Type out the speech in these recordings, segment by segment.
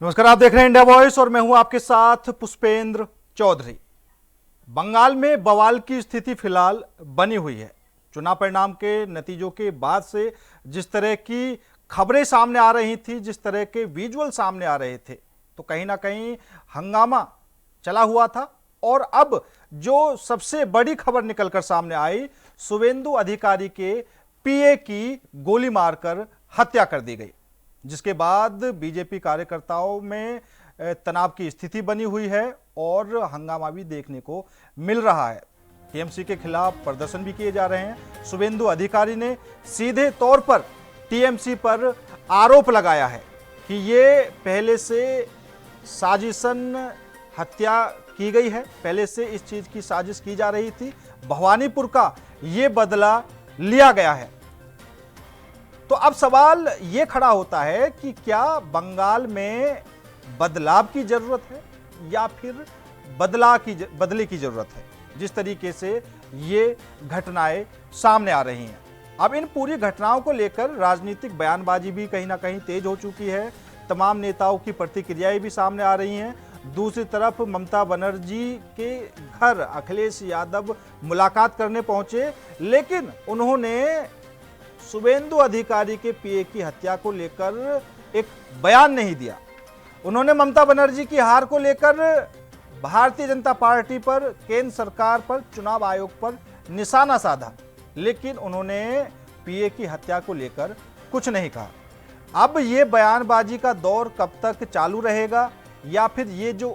नमस्कार, आप देख रहे हैं इंडिया वॉइस और मैं हूं आपके साथ पुष्पेंद्र चौधरी। बंगाल में बवाल की स्थिति फिलहाल बनी हुई है। चुनाव परिणाम के नतीजों के बाद से जिस तरह की खबरें सामने आ रही थी, जिस तरह के विजुअल सामने आ रहे थे, तो कहीं ना कहीं हंगामा चला हुआ था। और अब जो सबसे बड़ी खबर निकलकर सामने आई, शुवेंदु अधिकारी के पीए की गोली मारकर हत्या कर दी गई, जिसके बाद बीजेपी कार्यकर्ताओं में तनाव की स्थिति बनी हुई है और हंगामा भी देखने को मिल रहा है। टीएमसी के खिलाफ प्रदर्शन भी किए जा रहे हैं। शुवेंदु अधिकारी ने सीधे तौर पर टीएमसी पर आरोप लगाया है कि ये पहले से साजिशन हत्या की गई है, पहले से इस चीज की साजिश की जा रही थी, भवानीपुर का ये बदला लिया गया है। तो अब सवाल यह खड़ा होता है कि क्या बंगाल में बदलाव की जरूरत है या फिर बदले की जरूरत है, जिस तरीके से ये घटनाएं सामने आ रही हैं। अब इन पूरी घटनाओं को लेकर राजनीतिक बयानबाजी भी कहीं ना कहीं तेज हो चुकी है। तमाम नेताओं की प्रतिक्रियाएं भी सामने आ रही हैं। दूसरी तरफ ममता बनर्जी के घर अखिलेश यादव मुलाकात करने पहुंचे, लेकिन उन्होंने शुवेंदु अधिकारी के पीए की हत्या को लेकर एक बयान नहीं दिया। उन्होंने ममता बनर्जी की हार को लेकर भारतीय जनता पार्टी पर, केंद्र सरकार पर, चुनाव आयोग पर निशाना साधा, लेकिन उन्होंने पीए की हत्या को लेकर कुछ नहीं कहा। अब ये बयानबाजी का दौर कब तक चालू रहेगा या फिर ये जो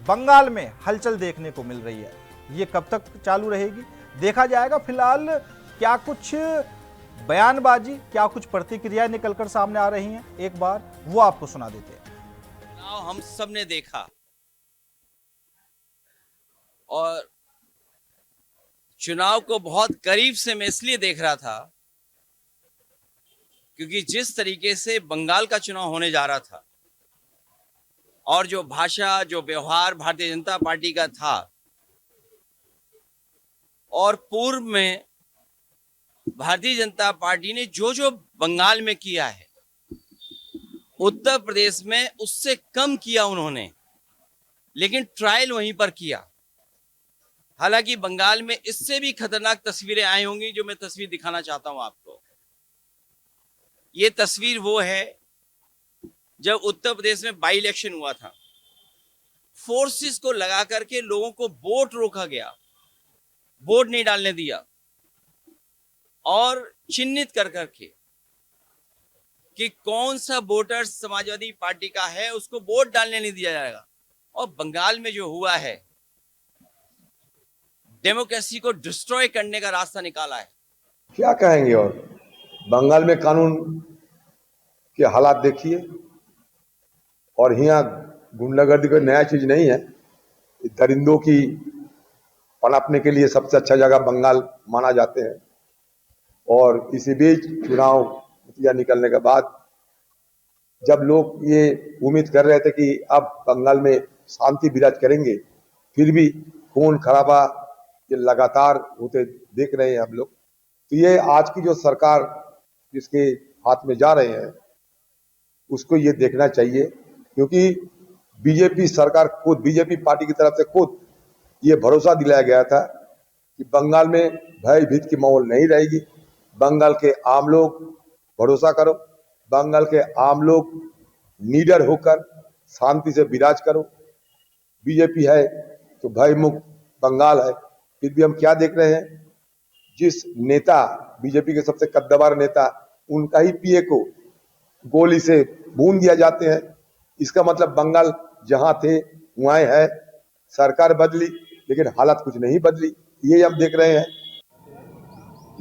बंगाल में हलचल देखने को मिल रही है, ये कब तक चालू रहेगी, देखा जाएगा। फिलहाल क्या कुछ बयानबाजी, क्या कुछ प्रतिक्रियाएं निकलकर सामने आ रही हैं, एक बार वो आपको सुना देते हैं। हम सब ने देखा और चुनाव को बहुत करीब से मैं इसलिए देख रहा था क्योंकि जिस तरीके से बंगाल का चुनाव होने जा रहा था और जो भाषा, जो व्यवहार भारतीय जनता पार्टी का था और पूर्व में भारतीय जनता पार्टी ने जो जो बंगाल में किया है, उत्तर प्रदेश में उससे कम किया उन्होंने, लेकिन ट्रायल वहीं पर किया। हालांकि बंगाल में इससे भी खतरनाक तस्वीरें आई होंगी, जो मैं तस्वीर दिखाना चाहता हूं आपको। ये तस्वीर वो है जब उत्तर प्रदेश में बाई इलेक्शन हुआ था। फोर्सेस को लगा करके लोगों को वोट रोका गया, वोट नहीं डालने दिया और चिन्हित कर करके कि कौन सा वोटर समाजवादी पार्टी का है उसको वोट डालने नहीं दिया जाएगा। और बंगाल में जो हुआ है, डेमोक्रेसी को डिस्ट्रॉय करने का रास्ता निकाला है। क्या कहेंगे। और बंगाल में कानून के हालात देखिए, और यहाँ गुंडागर्दी कोई नया चीज नहीं है। दरिंदों की पनपने के लिए सबसे अच्छा जगह बंगाल माना जाते हैं। और इसी बीच चुनाव नतीजा निकलने के बाद जब लोग ये उम्मीद कर रहे थे कि अब बंगाल में शांति विराज करेंगे, फिर भी खून खराबा ये लगातार होते देख रहे हैं हम लोग। तो ये आज की जो सरकार जिसके हाथ में जा रहे हैं, उसको ये देखना चाहिए, क्योंकि बीजेपी सरकार खुद, बीजेपी पार्टी की तरफ से खुद ये भरोसा दिलाया गया था कि बंगाल में भयभीत की माहौल नहीं रहेगी। बंगाल के आम लोग भरोसा करो, बंगाल के आम लोग निडर होकर शांति से विराज करो। बीजेपी है तो भय मुक्त बंगाल है। फिर भी हम क्या देख रहे हैं, जिस नेता, बीजेपी के सबसे कद्दावर नेता, उनका ही पीए को गोली से भून दिया जाते हैं। इसका मतलब बंगाल जहां थे वहां है। सरकार बदली लेकिन हालात कुछ नहीं बदली, ये हम देख रहे हैं।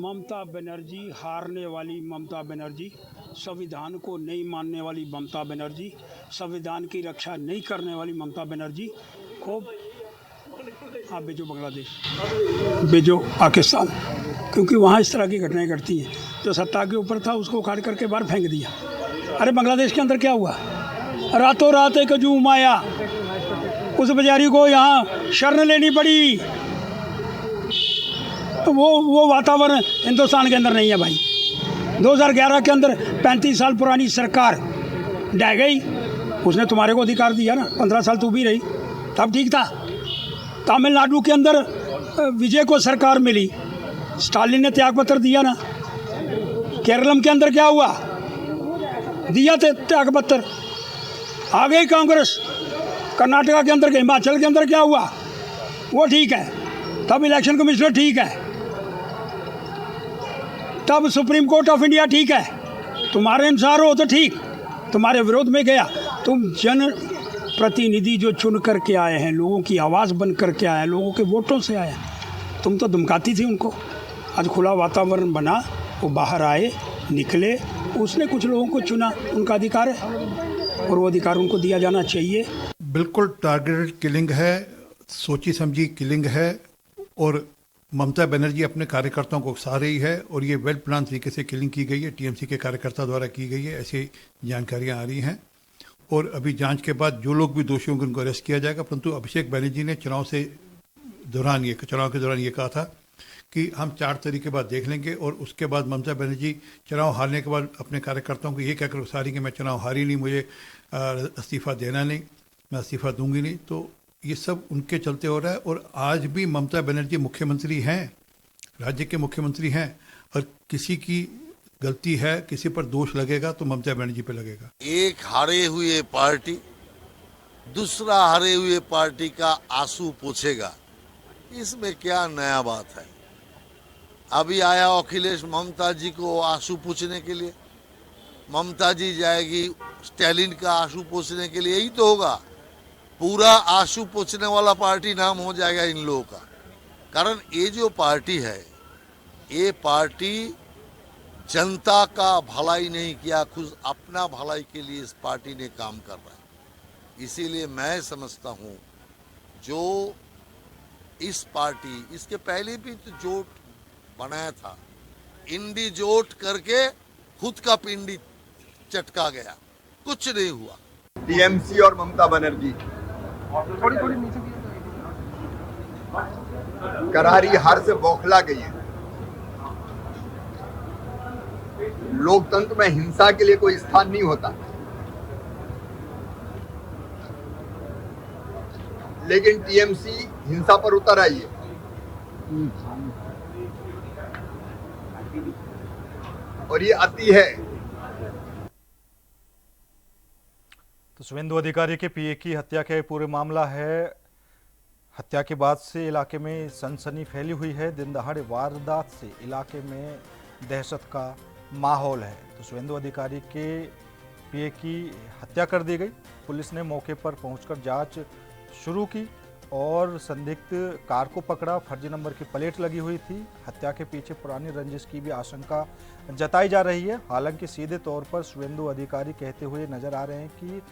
ममता बनर्जी, हारने वाली ममता बनर्जी, संविधान को नहीं मानने वाली ममता बनर्जी, संविधान की रक्षा नहीं करने वाली ममता बनर्जी, खूब आप भेजो बांग्लादेश, भेजो पाकिस्तान, क्योंकि वहाँ इस तरह की घटनाएं घटती हैं। जो सत्ता के ऊपर था उसको उखाड़ करके बाहर फेंक दिया। अरे बांग्लादेश के अंदर क्या हुआ, रातों रात एक हजूम आया, उस बेचारी को यहाँ शरण लेनी पड़ी। तो वो वातावरण हिंदुस्तान के अंदर नहीं है भाई। 2011 के अंदर 35 साल पुरानी सरकार ढह गई, उसने तुम्हारे को अधिकार दिया ना, 15 साल तू भी रही, तब ठीक था। तमिलनाडु के अंदर विजय को सरकार मिली, स्टालिन ने त्यागपत्र दिया ना। केरलम के अंदर क्या हुआ, दिया त्यागपत्र, आ गई कांग्रेस। कर्नाटका के अंदर, हिमाचल के अंदर क्या हुआ, वो ठीक है, तब इलेक्शन कमिश्नर ठीक है, तब सुप्रीम कोर्ट ऑफ इंडिया ठीक है। तुम्हारे अनुसार हो तो ठीक, तुम्हारे विरोध में गया। तुम जन प्रतिनिधि जो चुन करके आए हैं, लोगों की आवाज़ बन करके आए हैं, लोगों के वोटों से आए हैं, तुम तो धमकाती थी उनको। आज खुला वातावरण बना, वो बाहर आए, निकले, उसने कुछ लोगों को चुना, उनका अधिकार है और वो अधिकार उनको दिया जाना चाहिए। बिल्कुल टारगेटेड किलिंग है, सोची समझी किलिंग है और ममता बनर्जी अपने कार्यकर्ताओं को उकसा रही है और ये वेल प्लान तरीके से किलिंग की गई है, टीएमसी के कार्यकर्ता द्वारा की गई है, ऐसी जानकारियां आ रही हैं। और अभी जांच के बाद जो लोग भी दोषी होंगे उनको अरेस्ट किया जाएगा। परंतु अभिषेक बनर्जी ने चुनाव के दौरान ये कहा था कि हम 4 तारीख के बाद देख लेंगे और उसके बाद ममता बनर्जी चुनाव हारने के बाद अपने कार्यकर्ताओं को ये कहकर उकसा रही कि मैं चुनाव हारी नहीं, मुझे इस्तीफ़ा देना नहीं, मैं इस्तीफ़ा दूंगी नहीं। तो ये सब उनके चलते हो रहा है। और आज भी ममता बनर्जी मुख्यमंत्री हैं, राज्य के मुख्यमंत्री हैं, और किसी की गलती है, किसी पर दोष लगेगा तो ममता बनर्जी पे लगेगा। एक हारे हुए पार्टी दूसरा हारे हुए पार्टी का आंसू पोंछेगा, इसमें क्या नया बात है। अभी आया अखिलेश ममता जी को आंसू पोंछने के लिए, ममता जी जाएगी स्टालिन का आंसू पोंछने के लिए, यही तो होगा। पूरा आंसू पोंछने वाला पार्टी नाम हो जाएगा इन लोगों का। कारण ये जो पार्टी है, ये पार्टी जनता का भलाई नहीं किया, खुद अपना भलाई के लिए इस पार्टी ने काम कर रहा है। इसीलिए मैं समझता हूँ जो इस पार्टी, इसके पहले भी तो जोट बनाया था, इंडी जोट करके खुद का पिंडी चटका गया, कुछ नहीं हुआ। टीएमसी और ममता बनर्जी करारी हार से बौखला गई है। लोकतंत्र में हिंसा के लिए कोई स्थान नहीं होता, लेकिन टीएमसी हिंसा पर उतर आई है। और ये अति है। तो शुभेंदु अधिकारी के पीए की हत्या का पूरे मामला है। हत्या के बाद से इलाके में सनसनी फैली हुई है। दिन दहाड़े वारदात से इलाके में दहशत का माहौल है। तो शुभेंदु अधिकारी के पीए की हत्या कर दी गई। पुलिस ने मौके पर पहुंचकर जांच शुरू की और संदिग्ध कार को पकड़ा। फर्जी नंबर की प्लेट लगी हुई थी। हत्या के पीछे पुरानी रंजिश की भी आशंका जताई जा रही है। हालांकि सीधे तौर पर शुभेंदु अधिकारी कहते हुए नजर आ रहे हैं कि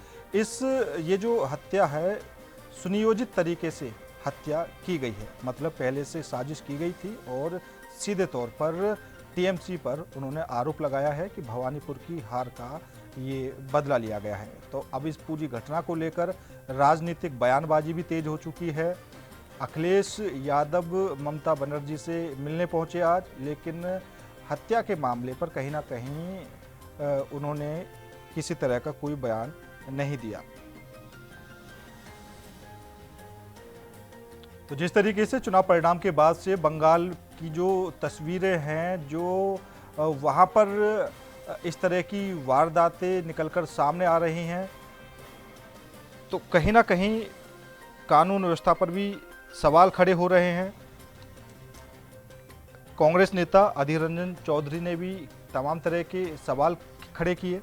ये जो हत्या है सुनियोजित तरीके से हत्या की गई है, मतलब पहले से साजिश की गई थी। और सीधे तौर पर टीएमसी पर उन्होंने आरोप लगाया है कि भवानीपुर की हार का ये बदला लिया गया है। तो अब इस पूरी घटना को लेकर राजनीतिक बयानबाजी भी तेज हो चुकी है। अखिलेश यादव ममता बनर्जी से मिलने पहुंचे आज, लेकिन हत्या के मामले पर कहीं ना कहीं उन्होंने किसी तरह का कोई बयान नहीं दिया। तो जिस तरीके से चुनाव परिणाम के बाद से बंगाल की जो तस्वीरें हैं, जो वहाँ पर इस तरह की वारदातें निकलकर सामने आ रही हैं, तो कहीं ना कहीं कानून व्यवस्था पर भी सवाल खड़े हो रहे हैं। कांग्रेस नेता अधीर रंजन चौधरी ने भी तमाम तरह के सवाल खड़े किए।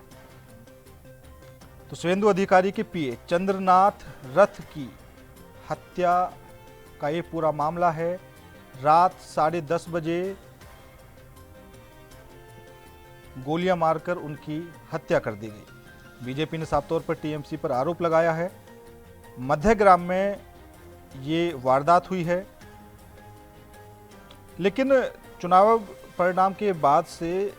तो शुभेंदु अधिकारी के पीए चंद्रनाथ रथ की हत्या का ये पूरा मामला है। रात 10:30 बजे गोलियां मारकर उनकी हत्या कर दी गई। बीजेपी ने साफ तौर पर टीएमसी पर आरोप लगाया है। मध्यग्राम में ये वारदात हुई है, लेकिन चुनाव परिणाम के बाद से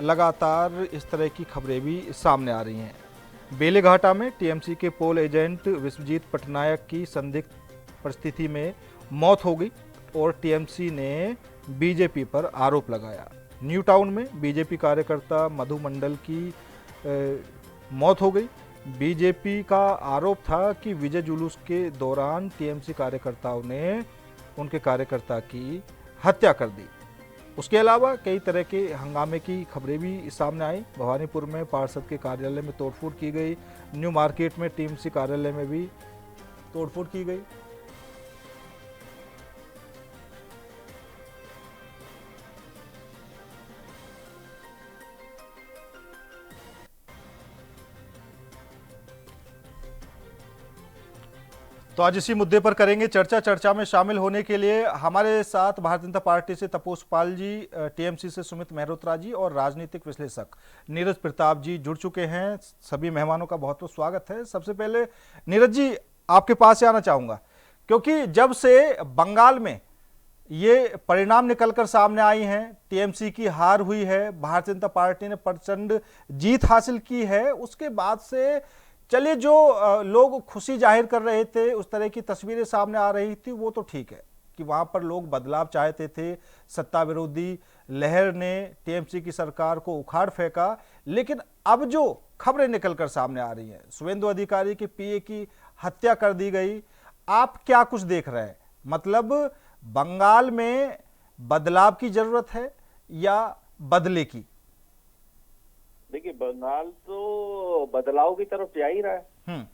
लगातार इस तरह की खबरें भी सामने आ रही हैं। बेलेघाटा में टीएमसी के पोल एजेंट विश्वजीत पटनायक की संदिग्ध परिस्थिति में मौत हो गई और टीएमसी ने बीजेपी पर आरोप लगाया। न्यू टाउन में बीजेपी कार्यकर्ता मधु मंडल की मौत हो गई। बीजेपी का आरोप था कि विजय जुलूस के दौरान टीएमसी कार्यकर्ताओं ने उनके कार्यकर्ता की हत्या कर दी। उसके अलावा कई तरह के हंगामे की खबरें भी सामने आई। भवानीपुर में पार्षद के कार्यालय में तोड़फोड़ की गई, न्यू मार्केट में टीएमसी कार्यालय में भी तोड़फोड़ की गई। तो आज इसी मुद्दे पर करेंगे चर्चा। चर्चा में शामिल होने के लिए हमारे साथ भारतीय जनता पार्टी से तपोस पाल जी, टीएमसी से सुमित मेहरोत्रा जी और राजनीतिक विश्लेषक नीरज प्रताप जी जुड़ चुके हैं। सभी मेहमानों का बहुत बहुत स्वागत है। सबसे पहले नीरज जी, आपके पास से आना चाहूंगा, क्योंकि जब से बंगाल में ये परिणाम निकलकर सामने आई हैं, टीएमसी की हार हुई है, भारतीय जनता पार्टी ने प्रचंड जीत हासिल की है, उसके बाद से चलिए जो लोग खुशी जाहिर कर रहे थे, उस तरह की तस्वीरें सामने आ रही थी, वो तो ठीक है कि वहां पर लोग बदलाव चाहते थे, सत्ता विरोधी लहर ने टीएमसी की सरकार को उखाड़ फेंका। लेकिन अब जो खबरें निकलकर सामने आ रही हैं, शुवेंदु अधिकारी के पीए की हत्या कर दी गई, आप क्या कुछ देख रहे हैं? मतलब बंगाल में बदलाव की जरूरत है या बदले की? देखिए, बंगाल तो बदलाव की तरफ जा ही रहा है, हम्म,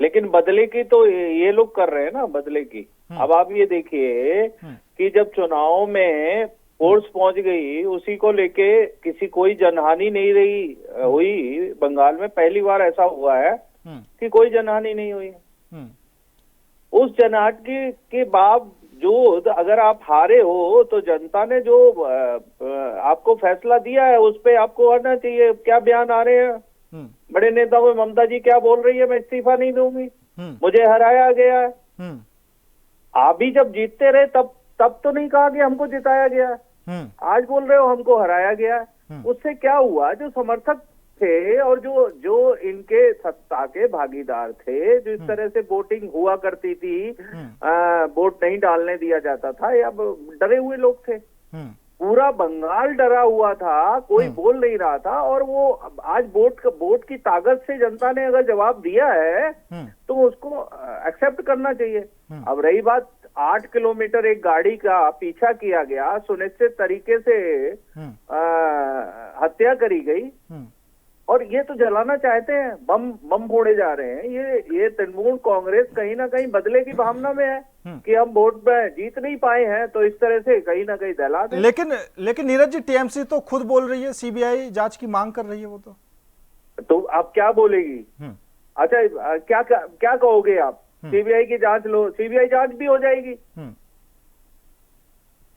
लेकिन बदले की तो ये लोग कर रहे हैं ना, बदले की। अब आप ये देखिए कि जब चुनाव में फोर्स पहुंच गई, उसी को लेके कोई जनहानि नहीं हुई। बंगाल में पहली बार ऐसा हुआ है कि कोई जनहानि नहीं हुई। उस जनहानि के बावजूद अगर आप हारे हो तो जनता ने जो आपको फैसला दिया है उस पे आपको आना चाहिए। क्या बयान आ रहे हैं बड़े नेताओं में, ममता जी क्या बोल रही है, मैं इस्तीफा नहीं दूंगी, मुझे हराया गया है। आप भी जब जीतते रहे तब तो नहीं कहा कि हमको जिताया गया, आज बोल रहे हो हमको हराया गया। उससे क्या हुआ, जो समर्थक थे और जो इनके सत्ता के भागीदार थे, जो इस तरह से वोटिंग हुआ करती थी, वोट नहीं डालने दिया जाता था, या डरे हुए लोग थे। पूरा बंगाल डरा हुआ था, कोई बोल नहीं रहा था। और वो आज वोट की ताकत से जनता ने अगर जवाब दिया है तो उसको एक्सेप्ट करना चाहिए। अब रही बात 8 किलोमीटर एक गाड़ी का पीछा किया गया, सुनिश्चित तरीके से हत्या करी गई, और ये तो जलाना चाहते हैं, बम फोड़े जा रहे हैं। ये तृणमूल कांग्रेस कहीं ना कहीं बदले की भावना में है कि हम वोट में जीत नहीं पाए हैं, तो इस तरह से कहीं ना कहीं दहला दें। लेकिन नीरज जी, टीएमसी तो खुद बोल रही है, सीबीआई जांच की मांग कर रही है। वो तो आप क्या बोलेगी? अच्छा, क्या कहोगे आप? सीबीआई की जांच लो, सीबीआई जांच भी हो जाएगी,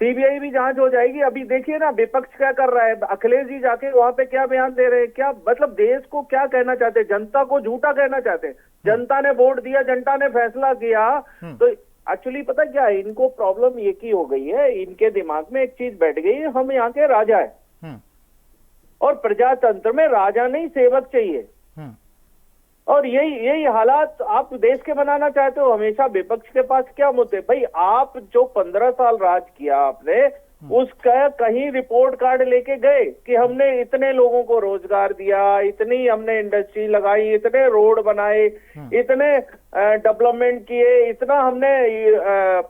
सीबीआई भी जांच हो जाएगी। अभी देखिए ना, विपक्ष क्या कर रहा है, अखिलेश जी जाके वहां पे क्या बयान दे रहे हैं, क्या मतलब देश को क्या कहना चाहते हैं, जनता को झूठा कहना चाहते हैं। जनता ने वोट दिया, जनता ने फैसला किया, तो एक्चुअली पता क्या है, इनको प्रॉब्लम ये की हो गई है, इनके दिमाग में एक चीज बैठ गई है, हम यहाँ के राजा है, और प्रजातंत्र में राजा नहीं सेवक चाहिए। और यही हालात आप देश के बनाना चाहते हो। हमेशा विपक्ष के पास क्या मुद्दे? भाई, आप जो 15 साल राज किया आपने, उसका कहीं रिपोर्ट कार्ड लेके गए कि हमने इतने लोगों को रोजगार दिया, इतनी हमने इंडस्ट्री लगाई, इतने रोड बनाए, इतने डेवलपमेंट किए, इतना हमने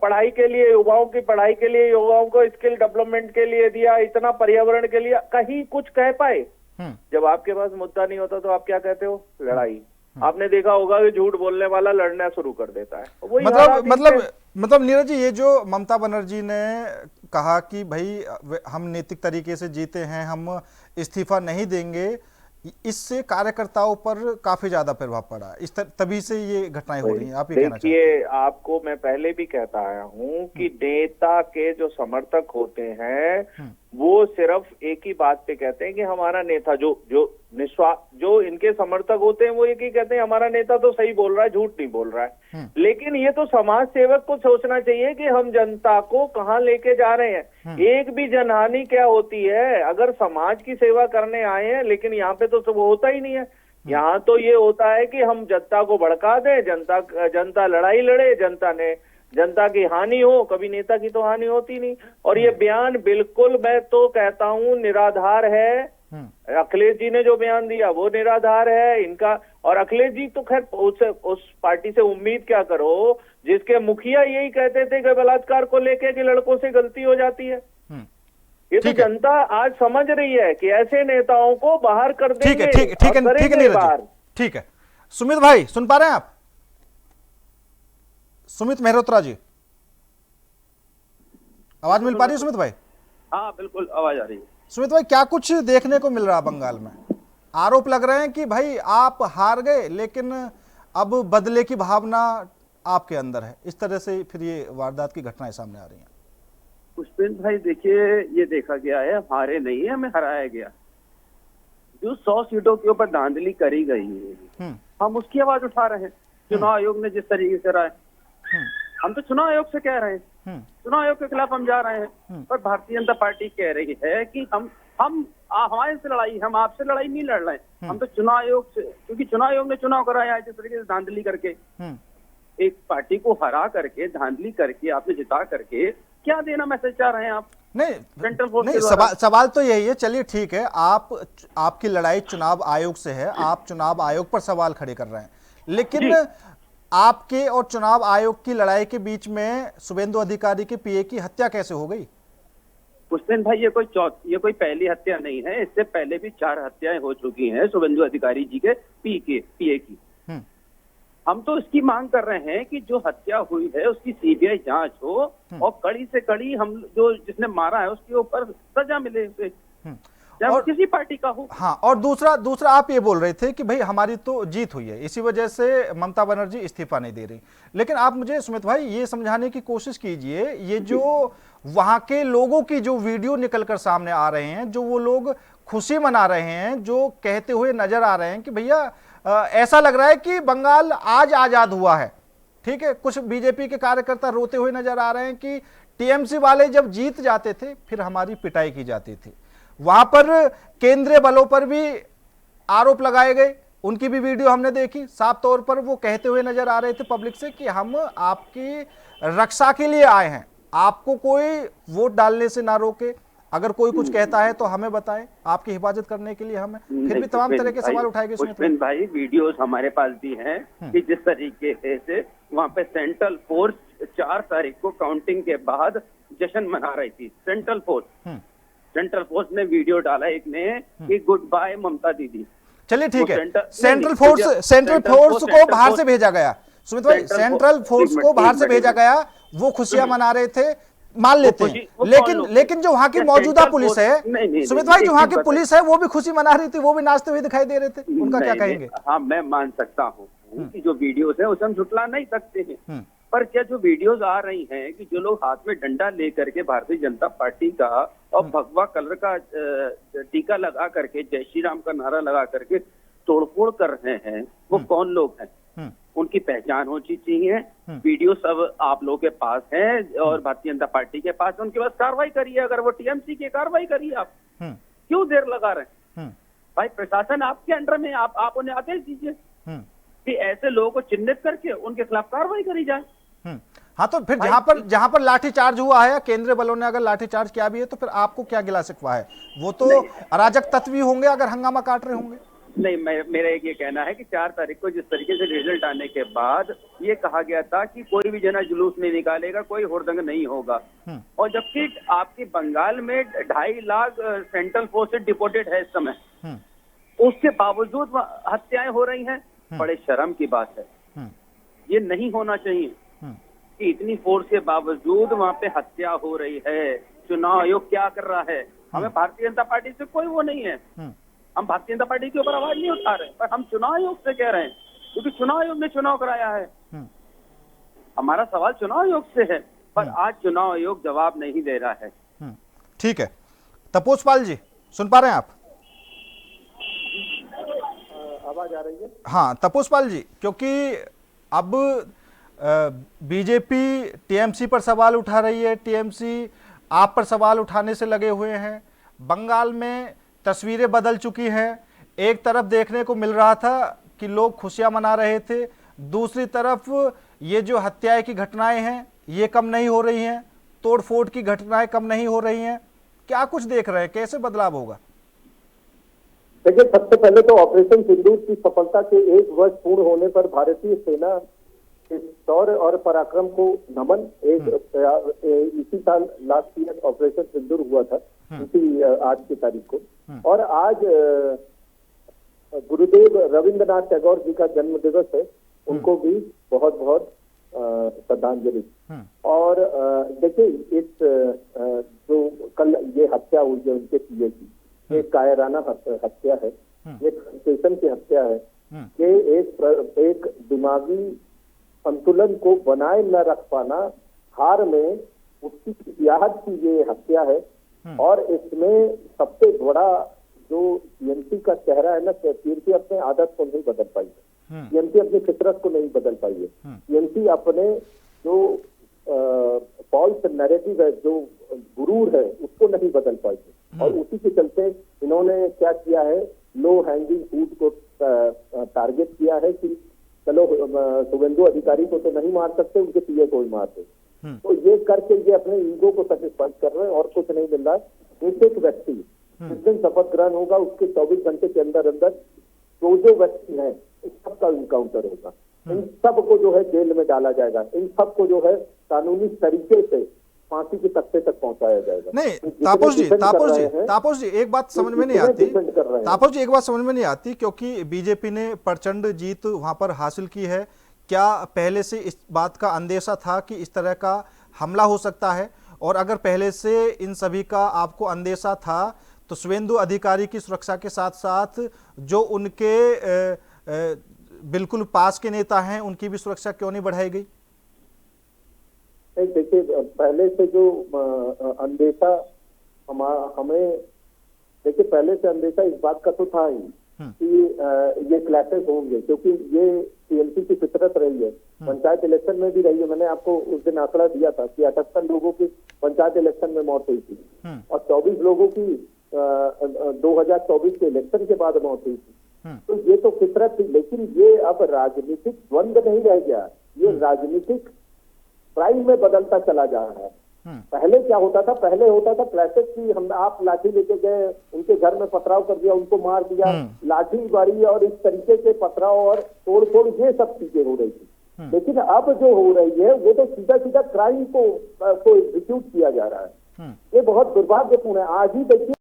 पढ़ाई के लिए, युवाओं की पढ़ाई के लिए, युवाओं को स्किल डेवलपमेंट के लिए दिया, इतना पर्यावरण के लिए, कहीं कुछ कह पाए? जब आपके पास मुद्दा नहीं होता तो आप क्या कहते हो? लड़ाई। आपने देखा होगा कि झूठ बोलने वाला लड़ना शुरू कर देता है। वही मतलब नीरज जी, ये जो ममता बनर्जी ने कहा कि भाई हम नैतिक तरीके से जीते हैं, हम इस्तीफा नहीं देंगे, इससे कार्यकर्ताओं पर काफी ज्यादा प्रभाव पड़ा, तभी से ये घटनाएं हो रही हैं। आप ये कहना चाहते हैं? देखिए, आपको मैं पहले भी कहता आया हूं कि नेता के जो समर्थक होते हैं वो सिर्फ एक ही बात पे कहते हैं कि हमारा नेता, जो इनके समर्थक होते हैं वो एक ही कहते हैं, हमारा नेता तो सही बोल रहा है, झूठ नहीं बोल रहा है। लेकिन ये तो समाज सेवक को सोचना चाहिए कि हम जनता को कहाँ लेके जा रहे हैं। एक भी जनहानि क्या होती है अगर समाज की सेवा करने आए हैं, लेकिन यहाँ पे तो सब होता ही नहीं है। यहाँ तो ये होता है कि हम जनता को भड़का दें, जनता लड़ाई लड़े, जनता की हानि हो, कभी नेता की तो हानि होती नहीं। और ये बयान बिल्कुल, मैं तो कहता हूं, निराधार है, अखिलेश जी ने जो बयान दिया वो निराधार है इनका। और अखिलेश जी तो खैर उस पार्टी से उम्मीद क्या करो जिसके मुखिया यही कहते थे कि बलात्कार को लेके कि लड़कों से गलती हो जाती है। ये तो जनता आज समझ रही है कि ऐसे नेताओं को बाहर कर देंगे। ठीक है सुमित भाई, सुन पा रहे हैं आप? सुमित मेहरोत्रा जी, आवाज मिल पा रही है सुमित भाई? हाँ बिल्कुल आवाज आ रही है। सुमित भाई, क्या कुछ देखने को मिल रहा है बंगाल में? आरोप लग रहे हैं कि भाई आप हार गए लेकिन अब बदले की भावना आपके अंदर है, इस तरह से फिर ये वारदात की घटनाएं सामने आ रही हैं। पुष्पेंद्र भाई देखिए, ये देखा गया है हारे नहीं है, हमें हराया गया। जो 100 सीटों के ऊपर धांधली करी गई है हम उसकी आवाज उठा रहे हैं। चुनाव आयोग ने जिस तरीके से रहा है हम तो चुनाव आयोग से कह रहे हैं, चुनाव आयोग के खिलाफ हम जा रहे हैं। पर भारतीय जनता पार्टी कह रही है कि हम हमारे से लड़ाई, हम आपसे लड़ाई नहीं लड़ रहे हैं, हम तो चुनाव आयोग से, क्योंकि चुनाव आयोग ने चुनाव कराया है जिस तरीके से धांधली करके, एक पार्टी को हरा करके धांधली करके आपने जिता करके क्या देना मैसेज चाह रहे हैं आप? नहीं सेंट्रल फोर्स नहीं, सवाल तो यही है। चलिए ठीक है, आपकी लड़ाई चुनाव आयोग से है, आप चुनाव आयोग पर सवाल खड़े कर रहे हैं, लेकिन आपके और चुनाव आयोग की लड़ाई के बीच में शुभेंदु अधिकारी के पीए की हत्या कैसे हो गई? पुष्पेंद्र भाई ये कोई पहली हत्या नहीं है, इससे पहले भी 4 हत्याएं हो चुकी हैं शुभेंदु अधिकारी जी के पीए की। हम तो इसकी मांग कर रहे हैं कि जो हत्या हुई है उसकी सीबीआई जांच हो और कड़ी से कड़ी हम जो जिसने मारा है उसके ऊपर सजा मिले उसे, चाहे किसी पार्टी का हो। हाँ, और दूसरा आप ये बोल रहे थे कि भाई हमारी तो जीत हुई है, इसी वजह से ममता बनर्जी इस्तीफा नहीं दे रही। लेकिन आप मुझे सुमित भाई ये समझाने की कोशिश कीजिए, ये जो वहां के लोगों की जो वीडियो निकलकर सामने आ रहे हैं, जो वो लोग खुशी मना रहे हैं, जो कहते हुए नजर आ रहे हैं कि भैया ऐसा लग रहा है कि बंगाल आज आजाद हुआ है, ठीक है। कुछ बीजेपी के कार्यकर्ता रोते हुए नजर आ रहे हैं कि टीएमसी वाले जब जीत जाते थे फिर हमारी पिटाई की जाती थी। वहां पर केंद्रीय बलों पर भी आरोप लगाए गए, उनकी भी वीडियो हमने देखी। साफ तौर पर वो कहते हुए नजर आ रहे थे पब्लिक से कि हम आपकी रक्षा के लिए आए हैं, आपको कोई वोट डालने से ना रोके, अगर कोई कुछ कहता है तो हमें बताएं, आपकी हिफाजत करने के लिए हमें। फिर भी तमाम तरह के सवाल उठाए गए। पुष्पेंद्र भाई वीडियोस हमारे पास भी हैं कि जिस तरीके से वहाँ पे सेंट्रल फोर्स 4 तारीख को काउंटिंग के बाद जश्न मना रही थी। सेंट्रल फोर्स ने वीडियो डाला एक ने कि गुड बाय ममता दीदी। चलिए ठीक है, सेंट्रल फोर्स को बाहर से भेजा गया। सुमित भाई, सेंट्रल फोर्स को बाहर से भेजा गया, वो खुशियां मना रहे थे, मान लेते हैं, लेकिन जो वहां की मौजूदा पुलिस है सुमित भाई, जो वहां की पुलिस है वो भी खुशी मना रही थी, वो भी नाचते हुए दिखाई दे रहे थे, उनका क्या कहेंगे? हाँ, मैं मान सकता हूँ कि जो वीडियोस है उसे हम झुटला नहीं सकते हैं, पर क्या जो वीडियोस आ रही हैं कि जो लोग हाथ में डंडा लेकर के भारतीय जनता पार्टी का और भगवा कलर का टीका लगा करके जय श्री राम का नारा लगा करके तोड़फोड़ कर रहे हैं, वो कौन लोग हैं? उनकी पहचान होनी चाहिए। वीडियो सब आप लोगों के पास है और भारतीय जनता पार्टी के पास, उनके पास कार्रवाई करिए। अगर वो टीएमसी की कार्रवाई करिए, आप क्यों देर लगा रहे हैं? भाई प्रशासन आपके अंडर में, आप उन्हें आदेश दीजिए कि ऐसे लोगों को चिन्हित करके उनके खिलाफ कार्रवाई करी जाए। हाँ, तो फिर जहां पर लाठीचार्ज हुआ है, केंद्रीय बलों ने अगर लाठीचार्ज किया भी है, तो फिर आपको क्या गिला शिकवा है? वो तो अराजक तत्व ही होंगे अगर हंगामा काट रहे होंगे। नहीं, मेरा एक ये कहना है कि 4 तारीख को जिस तरीके से रिजल्ट आने के बाद ये कहा गया था कि कोई भी जना जुलूस नहीं निकालेगा, कोई हुड़दंग नहीं होगा, और जबकि आपकी बंगाल में 2.5 लाख सेंट्रल फोर्स से डिपोटेड है इस समय, उसके बावजूद हत्याएं हो रही हैं। बड़े शर्म की बात है, ये नहीं होना चाहिए कि इतनी फोर्स के बावजूद वहाँ पे हत्या हो रही है। चुनाव आयोग क्या कर रहा है? हमें भारतीय जनता पार्टी से कोई वो नहीं है, हम भारतीय जनता पार्टी के ऊपर आवाज नहीं उठा रहे, पर हम चुनाव आयोग से कह रहे हैं क्योंकि चुनाव आयोग ने चुनाव कराया है। हमारा सवाल चुनाव आयोग से है, पर आज चुनाव आयोग जवाब नहीं दे रहा है। ठीक है, तपोज पाल जी सुन पा रहे हैं आप? आवाज आ रही है? हाँ तपोज पाल जी, क्योंकि अब बीजेपी टीएमसी पर सवाल उठा रही है, टीएमसी आप पर सवाल उठाने से लगे हुए हैं। बंगाल में तस्वीरें बदल चुकी हैं। एक तरफ देखने को मिल रहा था कि लोग खुशियां मना रहे थे, दूसरी तरफ ये जो हत्याएं की घटनाएं हैं ये कम नहीं हो रही हैं, तोड़फोड़ की घटनाएं कम नहीं हो रही हैं। क्या कुछ देख रहे हैं, कैसे बदलाव होगा? देखिए, सबसे पहले तो ऑपरेशन सिंदूर की सफलता के 1 वर्ष पूर्ण होने पर भारतीय सेना के शौर्य और पराक्रम को नमन। इसी साल लास्ट ईयर ऑपरेशन सिंदूर हुआ था, इसी आज की तारीख को। और आज गुरुदेव रविंद्रनाथ टैगोर जी का जन्म दिवस है, उनको भी बहुत बहुत श्रद्धांजलि। और देखिए, इस जो कल ये हत्या हुई है उनके पीए की, ये कायराना हत्या है, ये सेंसेशन की हत्या है, ये एक दिमागी संतुलन को बनाए न रख पाना, हार में उसकी इतिहास की ये हत्या है। और इसमें सबसे बड़ा जो टीएमसी का चेहरा है ना, टीएमसी अपने आदत को नहीं बदल पाई है, टीएमसी अपनी फितरत को नहीं बदल पाई है, टीएमसी अपने जो फॉल्स नैरेटिव है, जो गुरूर है, उसको नहीं बदल पाई है। और उसी के चलते इन्होंने क्या किया है, लो हैंगिंग फ्रूट को टारगेट किया है कि चलो शुभेंदु अधिकारी को तो नहीं मार सकते, उनके पीए को ही मार दे। तो ये करके ये अपने ईगो को सेटिस्फाई कर रहे हैं और कुछ नहीं मिल रहा है। एक व्यक्ति जिस दिन शपथ ग्रहण होगा उसके 24 घंटे के अंदर अंदर जो व्यक्ति है इन सबका इनकाउंटर होगा, इन सबको जो है जेल में डाला जाएगा, इन सबको जो है कानूनी तरीके से फांसी के तख्ते तक पहुंचाया जाएगा। नहीं तापस जी एक बात समझ में नहीं आती, तापस जी एक बात समझ में नहीं आती, क्योंकि बीजेपी ने प्रचंड जीत वहां पर हासिल की है। क्या पहले से इस बात का अंदेशा था कि इस तरह का हमला हो सकता है? और अगर पहले से इन सभी का आपको अंदेशा था तो शुभेंदु अधिकारी की सुरक्षा के साथ साथ जो उनके बिल्कुल पास के नेता हैं उनकी भी सुरक्षा क्यों नहीं बढ़ाई गई? देखिए, पहले से जो अंदेशा हमें, देखिए पहले से अंदेशा इस बात का तो था ही कि ये क्लैशेस होंगे, क्योंकि ये टीएमसी की फितरत रही है, पंचायत इलेक्शन में भी रही है। मैंने आपको उस दिन आंकड़ा दिया था कि 78 लोगों की पंचायत इलेक्शन में मौत हुई थी और 24 लोगों की 2024 के इलेक्शन के बाद मौत हुई थी। तो ये तो फितरत थी, लेकिन ये अब राजनीतिक द्वंद्व नहीं रह गया, ये राजनीतिक क्राइम में बदलता चला जा रहा है। पहले क्या होता था, पहले होता था क्लैशेस की, हम आप लाठी लेके गए, उनके घर में पथराव कर दिया, उनको मार दिया, लाठी बारी और इस तरीके से पथराव और तोड़ फोड़, ये सब चीजें हो रही थी। लेकिन अब जो हो रही है वो तो सीधा सीधा क्राइम को एग्जीक्यूट किया जा रहा है। ये बहुत दुर्भाग्यपूर्ण है। आज ही देखिए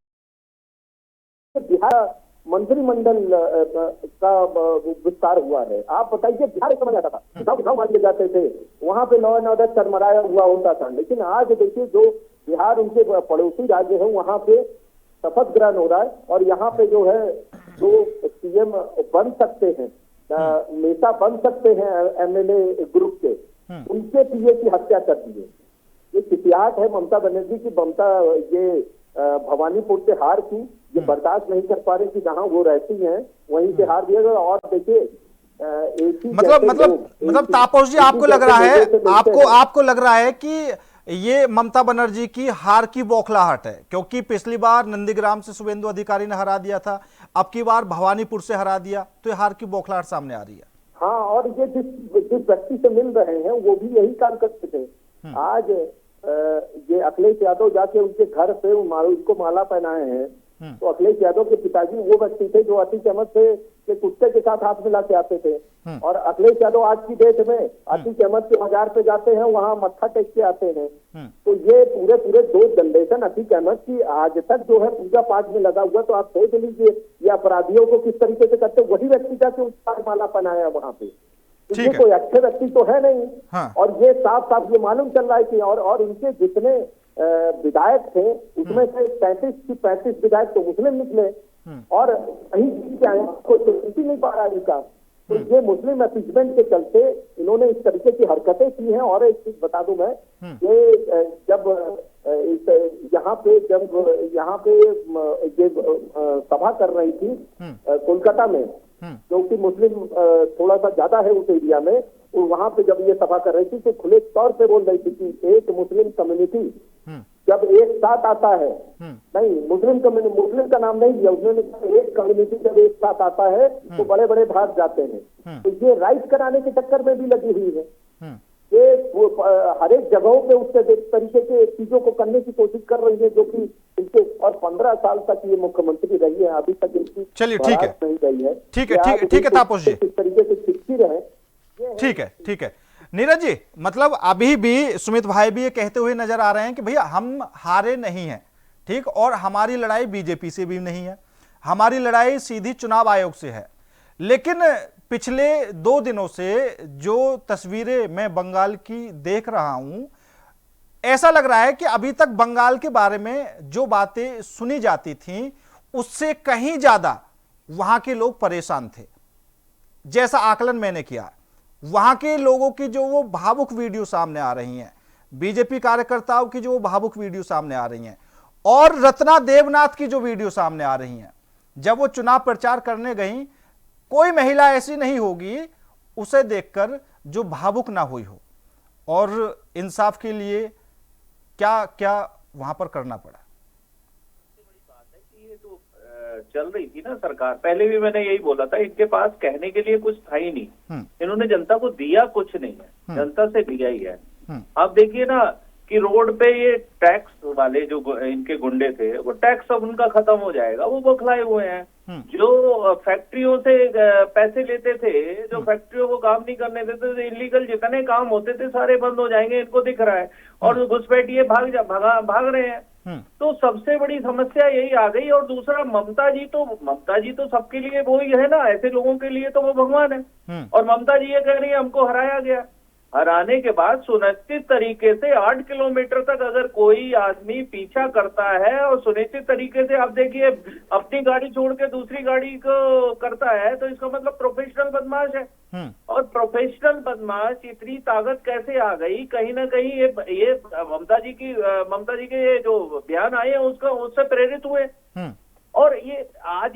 बिहार मंत्रिमंडल का विस्तार हुआ है। आप बताइए, बिहार समझ आता था गाँव मान जाते थे, वहां पे लॉ एंड ऑर्डर चरमराया हुआ होता था। लेकिन आज देखिए, जो बिहार उनके पड़ोसी राज्य है वहां पे शपथ ग्रहण हो रहा है और यहाँ पे जो है जो सीएम बन सकते हैं, नेता बन सकते हैं एमएलए ग्रुप के, उनके पीए की हत्या कर दी है। ये इतिहास है ममता बनर्जी की। ममता ये भवानीपुर से हार की, ये बर्दाश्त नहीं कर पा रहे कि जहां वो रहती हैं वहीं से हार दिया गया। और देखिए मतलब तापस जी आपको लग रहा है, आपको लग रहा है कि ये ममता बनर्जी की हार की बौखलाहट है, क्योंकि पिछली बार नंदीग्राम से शुभेंदु अधिकारी ने हरा दिया था, अब की बार भवानीपुर से हरा दिया, तो ये हार की बौखलाहट सामने आ रही है। हाँ, और ये जिस व्यक्ति से मिल रहे हैं वो भी यही काम करते थे। आज ये अखिलेश यादव जाके उनके घर पे उसको माला पहनाए हैं, तो अखिलेश यादव के पिताजी वो व्यक्ति थे जो अतीक अहमद के कुत्ते के साथ हाथ मिला के आते थे। और अखिलेश यादव आज की डेट में अतीक अहमद के मजार पे जाते हैं, वहां मत्था टेक के आते हैं। तो ये पूरे 2 जनरेशन अतीक अहमद की आज तक जो है पूजा पाठ में लगा हुआ। तो आप सोच लीजिए ये अपराधियों को किस तरीके से करते, वही व्यक्ति जाके उसका माला पहनाया वहां पे। ये कोई अच्छे व्यक्ति तो है नहीं। हाँ। और ये साफ साफ ये मालूम चल रहा है कि और इनके जितने विधायक थे उसमें से 35 विधायक तो मुस्लिम निकले और कहीं कोई तो नहीं पा रहा इनका। तो ये मुस्लिम अपीजमेंट के चलते इन्होंने इस तरीके की हरकतें की हैं। और एक चीज बता दूं मैं, ये जब यहाँ पे ये सभा कर रही थी कोलकाता में, जो कि मुस्लिम थोड़ा सा ज्यादा है उस एरिया में, और वहां पे जब ये सभा कर रही थी तो खुले तौर पे बोल रही थी कि एक मुस्लिम कम्युनिटी जब एक साथ आता है, नहीं मुस्लिम का नाम नहीं दिया उन्होंने, एक कम्युनिटी जब एक साथ आता है तो बड़े बड़े भाग जाते हैं। तो ये राइट कराने के चक्कर में भी लगी हुई है। ये हर एक जगहों पे उससे तरीके के चीजों को करने की कोशिश कर रही है, जो कि इनके और 15 साल तक ये मुख्यमंत्री रही है, अभी तक इनकी चलिए ठीक है, नहीं गई है। ठीक है, ठीक है तापस जी, इस तरीके से शिक्षित रहे। ठीक है, ठीक है नीरज जी, मतलब अभी भी सुमित भाई भी ये कहते हुए नजर आ रहे हैं कि भैया हम हारे नहीं हैं, ठीक, और हमारी लड़ाई बीजेपी से भी नहीं है, हमारी लड़ाई सीधी चुनाव आयोग से है। लेकिन पिछले 2 दिनों से जो तस्वीरें मैं बंगाल की देख रहा हूं, ऐसा लग रहा है कि अभी तक बंगाल के बारे में जो बातें सुनी जाती थीं उससे कहीं ज्यादा वहां के लोग परेशान थे। जैसा आकलन मैंने किया, वहां के लोगों की जो वो भावुक वीडियो सामने आ रही हैं, बीजेपी कार्यकर्ताओं की जो भावुक वीडियो सामने आ रही हैं, और रत्ना देवनाथ की जो वीडियो सामने आ रही हैं, जब वो चुनाव प्रचार करने गई, कोई महिला ऐसी नहीं होगी उसे देखकर जो भावुक ना हुई हो। और इंसाफ के लिए क्या क्या वहां पर करना पड़ा। ये तो चल रही थी ना सरकार, पहले भी मैंने यही बोला था, इनके पास कहने के लिए कुछ था ही नहीं, इन्होंने जनता को दिया कुछ नहीं है, जनता से लिया ही है। अब देखिए ना कि रोड पे ये टैक्स वाले जो इनके गुंडे थे, वो टैक्स अब उनका खत्म हो जाएगा, वो बौखलाए हुए हैं। जो फैक्ट्रियों से पैसे लेते थे, जो फैक्ट्रियों को काम नहीं करने देते थे, इलीगल जितने काम होते थे सारे बंद हो जाएंगे, इनको दिख रहा है, और घुसपैठिए भाग रहे हैं। तो सबसे बड़ी समस्या यही आ गई। और दूसरा, ममता जी तो सबके लिए वो ही है ना, ऐसे लोगों के लिए तो वो भगवान है। और ममता जी ये कह रही है हमको हराया गया। हराने के बाद सुनिश्चित तरीके से 8 किलोमीटर तक अगर कोई आदमी पीछा करता है और सुनिश्चित तरीके से, आप देखिए, अपनी गाड़ी छोड़ के दूसरी गाड़ी को करता है, तो इसका मतलब प्रोफेशनल बदमाश है। और प्रोफेशनल बदमाश इतनी ताकत कैसे आ गई? कहीं ना कहीं ये ममता जी के जो बयान आए हैं उससे प्रेरित हुए। और ये आज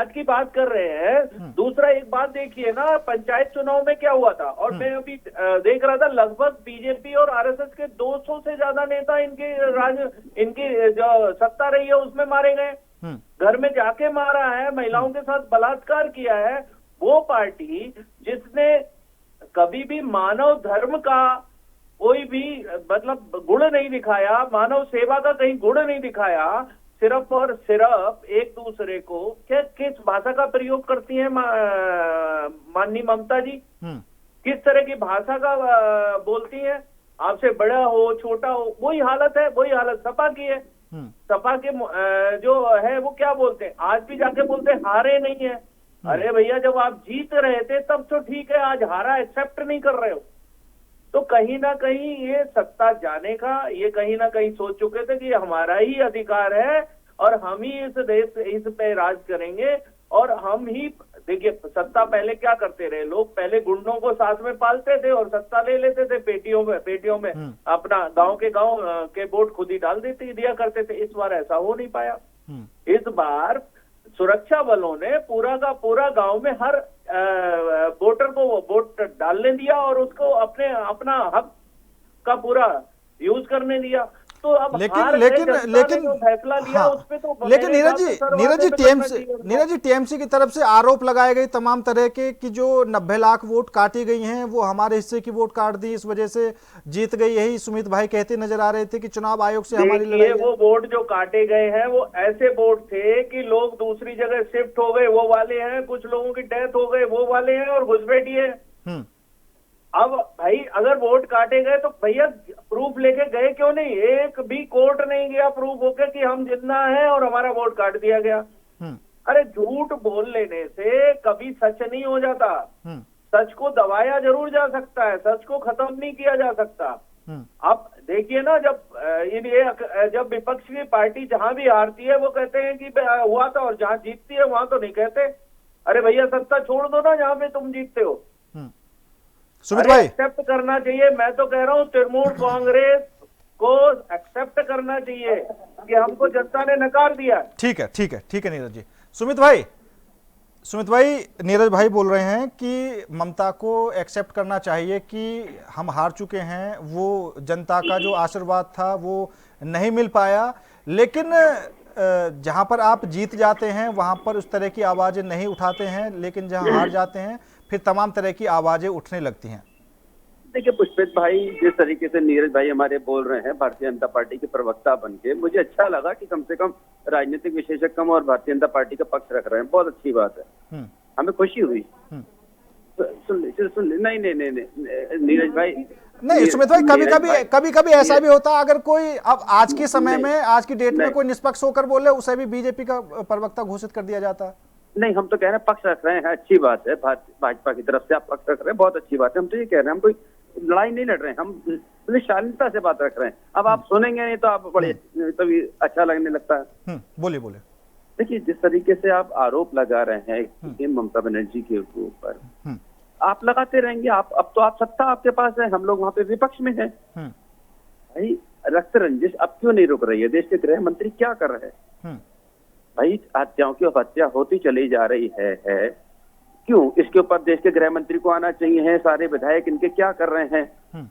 की बात कर रहे हैं। दूसरा एक बात देखिए ना, पंचायत चुनाव में क्या हुआ था, और मैं अभी देख रहा था, लगभग बीजेपी और आरएसएस के 200 से ज्यादा नेता इनकी जो सत्ता रही है उसमें मारे गए। घर में जाके मारा है, महिलाओं के साथ बलात्कार किया है। वो पार्टी जिसने कभी भी मानव धर्म का कोई भी मतलब गुण नहीं दिखाया, मानव सेवा का कहीं गुण नहीं दिखाया, सिर्फ और सिर्फ एक दूसरे को किस भाषा का प्रयोग करती हैं माननीय ममता जी? किस तरह की भाषा का बोलती हैं? आपसे बड़ा हो छोटा हो, वही हालत है, वही हालत सपा की है। सपा के जो है वो क्या बोलते हैं, आज भी जाके बोलते हैं हारे नहीं है। अरे भैया, जब आप जीत रहे थे तब तो ठीक है, आज हारा एक्सेप्ट नहीं कर रहे हो। तो कहीं ना कहीं ये सत्ता जाने का, ये कहीं ना कहीं सोच चुके थे कि हमारा ही अधिकार है और हम ही इस पे राज करेंगे। और हम ही, देखिए, सत्ता पहले क्या करते रहे लोग, पहले गुंडों को साथ में पालते थे और सत्ता ले लेते थे पेटियों में अपना गांव के वोट खुद ही डाल दिया करते थे। इस बार ऐसा हो नहीं पाया। इस बार सुरक्षा बलों ने पूरा का पूरा गांव में हर वोटर को वोट डालने दिया और उसको अपना हक का पूरा यूज करने दिया। तो अब लेकिन फैसला लिया, हाँ, उस पे तो लेकिन नीरज जी टीएमसी की तरफ से आरोप लगाए गए तमाम तरह के कि जो 90 लाख वोट काटी गई हैं वो हमारे हिस्से की वोट काट दी, इस वजह से जीत गई। यही सुमित भाई कहते नजर आ रहे थे कि चुनाव आयोग से हमारी लड़ाई। वो वोट जो काटे गए हैं वो ऐसे वोट थे कि लोग दूसरी जगह शिफ्ट हो गए, वो वाले हैं, कुछ लोगों की डेथ हो गई, वो वाले हैं, और घुसपैठिए। अब भाई, अगर वोट काटे गए तो भैया प्रूफ लेके गए क्यों नहीं? एक भी कोर्ट नहीं गया प्रूफ होके कि हम जितना है और हमारा वोट काट दिया गया। अरे झूठ बोल लेने से कभी सच नहीं हो जाता। सच को दबाया जरूर जा सकता है, सच को खत्म नहीं किया जा सकता। अब देखिए ना, जब विपक्ष की पार्टी जहां भी हारती है वो कहते हैं कि हुआ था, और जहां जीतती है वहां तो नहीं कहते। अरे भैया, सत्ता छोड़ दो ना जहां पे तुम जीतते हो। सुमित भाई, एक्सेप्ट करना चाहिए। मैं तो कह रहा हूँ तृणमूल कांग्रेस को एक्सेप्ट करना चाहिए कि हमको जनता ने नकार दिया। ठीक है नीरज जी। सुमित भाई, नीरज भाई बोल रहे हैं कि ममता को एक्सेप्ट करना चाहिए कि हम हार चुके हैं, वो जनता का जो आशीर्वाद था वो नहीं मिल पाया। लेकिन जहां पर आप जीत जाते हैं वहां पर उस तरह की आवाजें नहीं उठाते हैं, लेकिन जहां हार जाते हैं फिर तमाम तरह की आवाजें उठने लगती हैं। देखिए पुष्पित भाई, जिस तरीके से नीरज भाई हमारे बोल रहे हैं भारतीय जनता पार्टी के प्रवक्ता बनके, मुझे अच्छा लगा कि कम से कम राजनीतिक विशेषज्ञ और भारतीय जनता पार्टी का पक्ष रख रहे हैं। बहुत अच्छी बात है, हमें खुशी हुई। सुन ले, नहीं नीरज भाई, नहीं सुमित भाई, कभी कभी ऐसा भी होता, अगर कोई अब आज के समय में, आज की डेट में कोई निष्पक्ष होकर बोले, उसे भी बीजेपी का प्रवक्ता घोषित कर दिया जाता। नहीं, हम तो कह रहे हैं पक्ष रख रहे हैं, अच्छी बात है। भाजपा की तरफ से आप पक्ष रख रहे हैं, बहुत अच्छी बात है। हम तो ये कह रहे हैं, हम कोई लड़ाई नहीं लड़ रहे हैं, हम शालीनता से बात रख रहे हैं। अब आप सुनेंगे नहीं तो आप बड़े तभी अच्छा लगने लगता है। बोलिए। देखिए, जिस तरीके से आप आरोप लगा रहे हैं ममता बनर्जी के ऊपर, आप लगाते रहेंगे। अब तो आप सत्ता आपके पास है, हम लोग वहां पे विपक्ष में हैं। भाई रक्त रंजिश अब क्यों नहीं रुक रही है? देश के गृह मंत्री क्या कर रहे हैं? भाई हत्याओं की हत्या होती चली जा रही है क्यों? इसके ऊपर देश के गृह मंत्री को आना चाहिए है। सारे विधायक इनके क्या कर रहे हैं,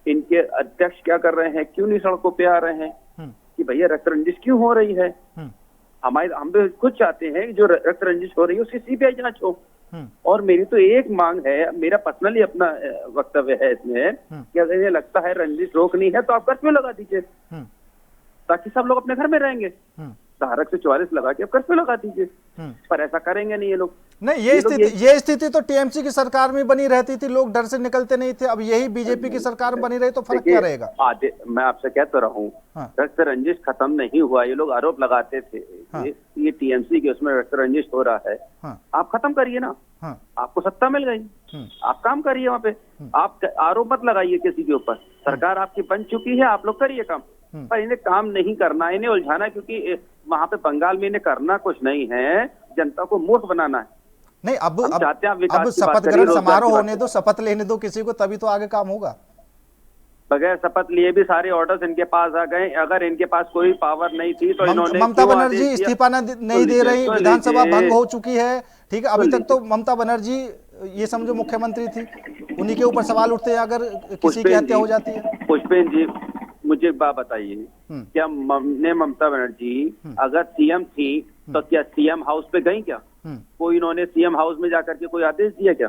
इनके अध्यक्ष क्या कर रहे हैं, क्यों नहीं सड़कों पे आ रहे हैं कि भैया रक्त रंजिश क्यों हो रही है? हम भी खुद चाहते हैं कि जो रक्त रंजिश हो रही है उसकी सीबीआई जांच हो। और मेरी तो एक मांग है, मेरा पर्सनली अपना वक्तव्य है इसमें, कि अगर ये लगता है रंजिश रोकनी है तो आप कर्फ्यू लगा दीजिए, ताकि सब लोग अपने घर में रहेंगे। धारा 144 लगा के अब कर्फ्यू लगा दीजिए, पर ऐसा करेंगे नहीं ये लोग। नहीं, ये स्थिति तो टीएमसी की सरकार में बनी रहती थी, लोग डर से निकलते नहीं थे। अब यही बीजेपी की सरकार में बनी रही तो फर्क क्या रहेगा? मैं आपसे कह तो रहा हूँ, रक्त रंजिश खत्म नहीं हुआ। ये लोग आरोप लगाते थे ये टीएमसी के उसमें रक्त रंजिश हो रहा है। आप खत्म करिए ना, आपको सत्ता मिल गई, आप काम करिए वहाँ पे, आप आरोप मत लगाइए किसी के ऊपर। सरकार आपकी बन चुकी है, आप लोग करिए काम। पर इन्हें काम नहीं करना, इन्हें उलझाना, क्योंकि वहां पे बंगाल में इन्हें करना कुछ नहीं है, जनता को मूर्ख बनाना है। नहीं, अब शपथ ग्रहण समारोह होने दो, शपथ लेने दो किसी को, तभी तो आगे काम होगा। बगैर शपथ लिए भी सारे ऑर्डर्स इनके पास आ गए। अगर इनके पास कोई पावर नहीं थी तो इन्होंने, ममता बनर्जी इस्तीफा नहीं दे रही, विधानसभा भंग हो चुकी है, ठीक है। अभी तक तो ममता बनर्जी ये समझो मुख्यमंत्री थी, उन्हीं के ऊपर सवाल उठते हैं अगर किसी की हत्या हो जाती है। पुष्पेन जी, मुझे एक बात बताइए, क्या ममता बनर्जी अगर सीएम थी तो क्या सीएम हाउस पे गई क्या? कोई इन्होंने सीएम हाउस में जाकर के कोई आदेश दिया क्या?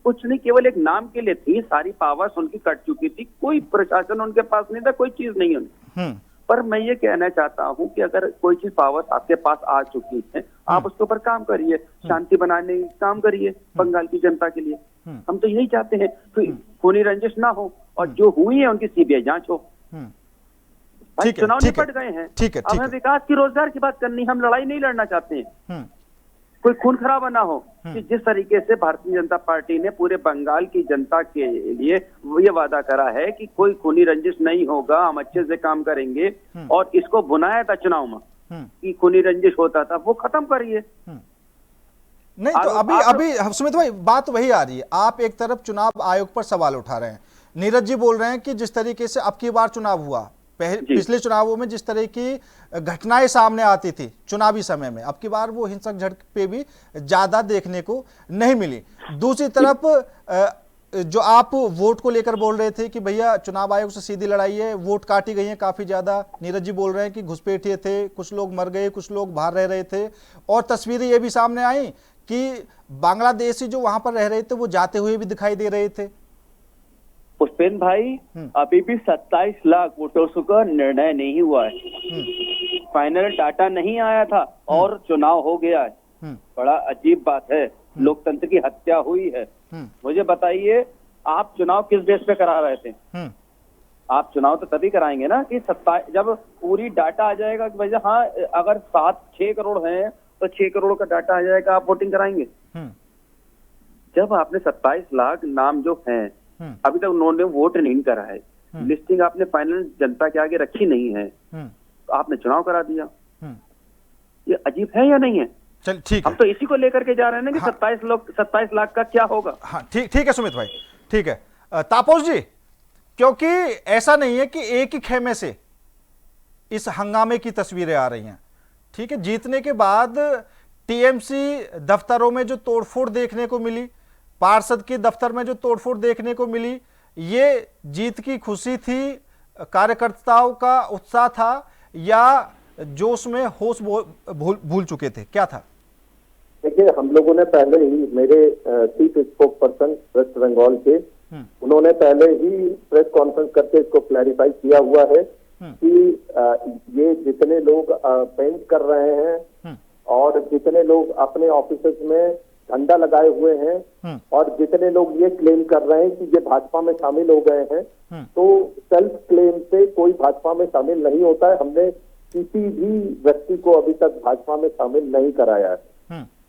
कुछ नहीं, केवल एक नाम के लिए थी। सारी पावर्स उनकी कट चुकी थी, कोई प्रशासन उनके पास नहीं था, कोई चीज नहीं उनकी। पर मैं ये कहना चाहता हूँ कि अगर कोई चीज पावर्स आपके पास आ चुकी है, आप उसके ऊपर काम करिए, शांति बनाने का काम करिए बंगाल की जनता के लिए। हम तो यही चाहते हैं कि खूनी रंजिश ना हो और जो हुई है उनकी सीबीआई जांच हो। चुनाव निपट गए हैं, अब हमें विकास की, रोजगार की बात करनी, हम लड़ाई नहीं लड़ना चाहते हैं, कोई खून खराबा ना हो। कि जिस तरीके से भारतीय जनता पार्टी ने पूरे बंगाल की जनता के लिए ये वादा करा है कि कोई खूनी रंजिश नहीं होगा, हम अच्छे से काम करेंगे, और इसको बुनाया था चुनाव में कि खूनी रंजिश होता था, वो खत्म करिए। नहीं तो अभी सुमित भाई बात वही आ रही है, आप एक तरफ चुनाव आयोग पर सवाल उठा रहे हैं, नीरज जी बोल रहे हैं कि जिस तरीके से अब की बार चुनाव हुआ, पिछले चुनावों में जिस तरह की घटनाएं सामने आती थी चुनावी समय में, अब की बार वो हिंसक झड़पें भी ज्यादा देखने को नहीं मिली। दूसरी तरफ जो आप वोट को लेकर बोल रहे थे कि भैया चुनाव आयोग से सीधी लड़ाई है, वोट काटी गई है काफी ज्यादा, नीरज जी बोल रहे हैं कि घुसपैठिए थे, कुछ लोग मर गए, कुछ लोग बाहर रह रहे थे, और तस्वीरें ये भी सामने आई कि बांग्लादेशी जो वहां पर रह रहे थे वो जाते हुए भी दिखाई दे रहे थे। पुष्पेन भाई, अभी भी 27 लाख वोटर्स का निर्णय नहीं हुआ है, फाइनल डाटा नहीं आया था और चुनाव हो गया है। बड़ा अजीब बात है, लोकतंत्र की हत्या हुई है। मुझे बताइए, आप चुनाव किस बेस पे करा रहे थे? आप चुनाव तो तभी कराएंगे ना कि जब पूरी डाटा आ जाएगा कि भैया हाँ, अगर 6 करोड़ हैं तो 6 करोड़ का डाटा आ जाएगा, आप वोटिंग कराएंगे। जब आपने 27 लाख नाम जो हैं अभी तक उन्होंने वोट नहीं करा है, लिस्टिंग आपने फाइनल जनता के आगे रखी नहीं है, तो आपने चुनाव करा दिया, ये अजीब है या नहीं है? चल ठीक है, हम तो इसी को लेकर के जा रहे हैं ना कि 27 लाख का क्या होगा। हाँ ठीक है सुमित भाई, ठीक है। तापस जी, क्योंकि ऐसा नहीं है कि एक ही खेमे से इस हंगामे की तस्वीरें आ रही हैं, ठीक है, जीतने के बाद टीएमसी दफ्तरों में जो तोड़फोड़ देखने को मिली, पार्षद के दफ्तर में जो तोड़फोड़ देखने को मिली, ये जीत की खुशी थी, कार्यकर्ताओं का उत्साह था, या जोश में होश भूल चुके थे, क्या था? देखिए, हम लोगों ने पहले ही, मेरे chief spokesperson West Bengal के उन्होंने पहले ही प्रेस कॉन्फ्रेंस करके इसको क्लैरिफाई किया हुआ है कि ये जितने लोग पेंट कर रहे हैं और जितने लोग अपने ऑफिसेज में झंडा लगाए हुए हैं और जितने लोग ये क्लेम कर रहे हैं कि ये भाजपा में शामिल हो गए हैं, तो सेल्फ क्लेम से कोई भाजपा में शामिल नहीं होता है। हमने किसी भी व्यक्ति को अभी तक भाजपा में शामिल नहीं कराया है।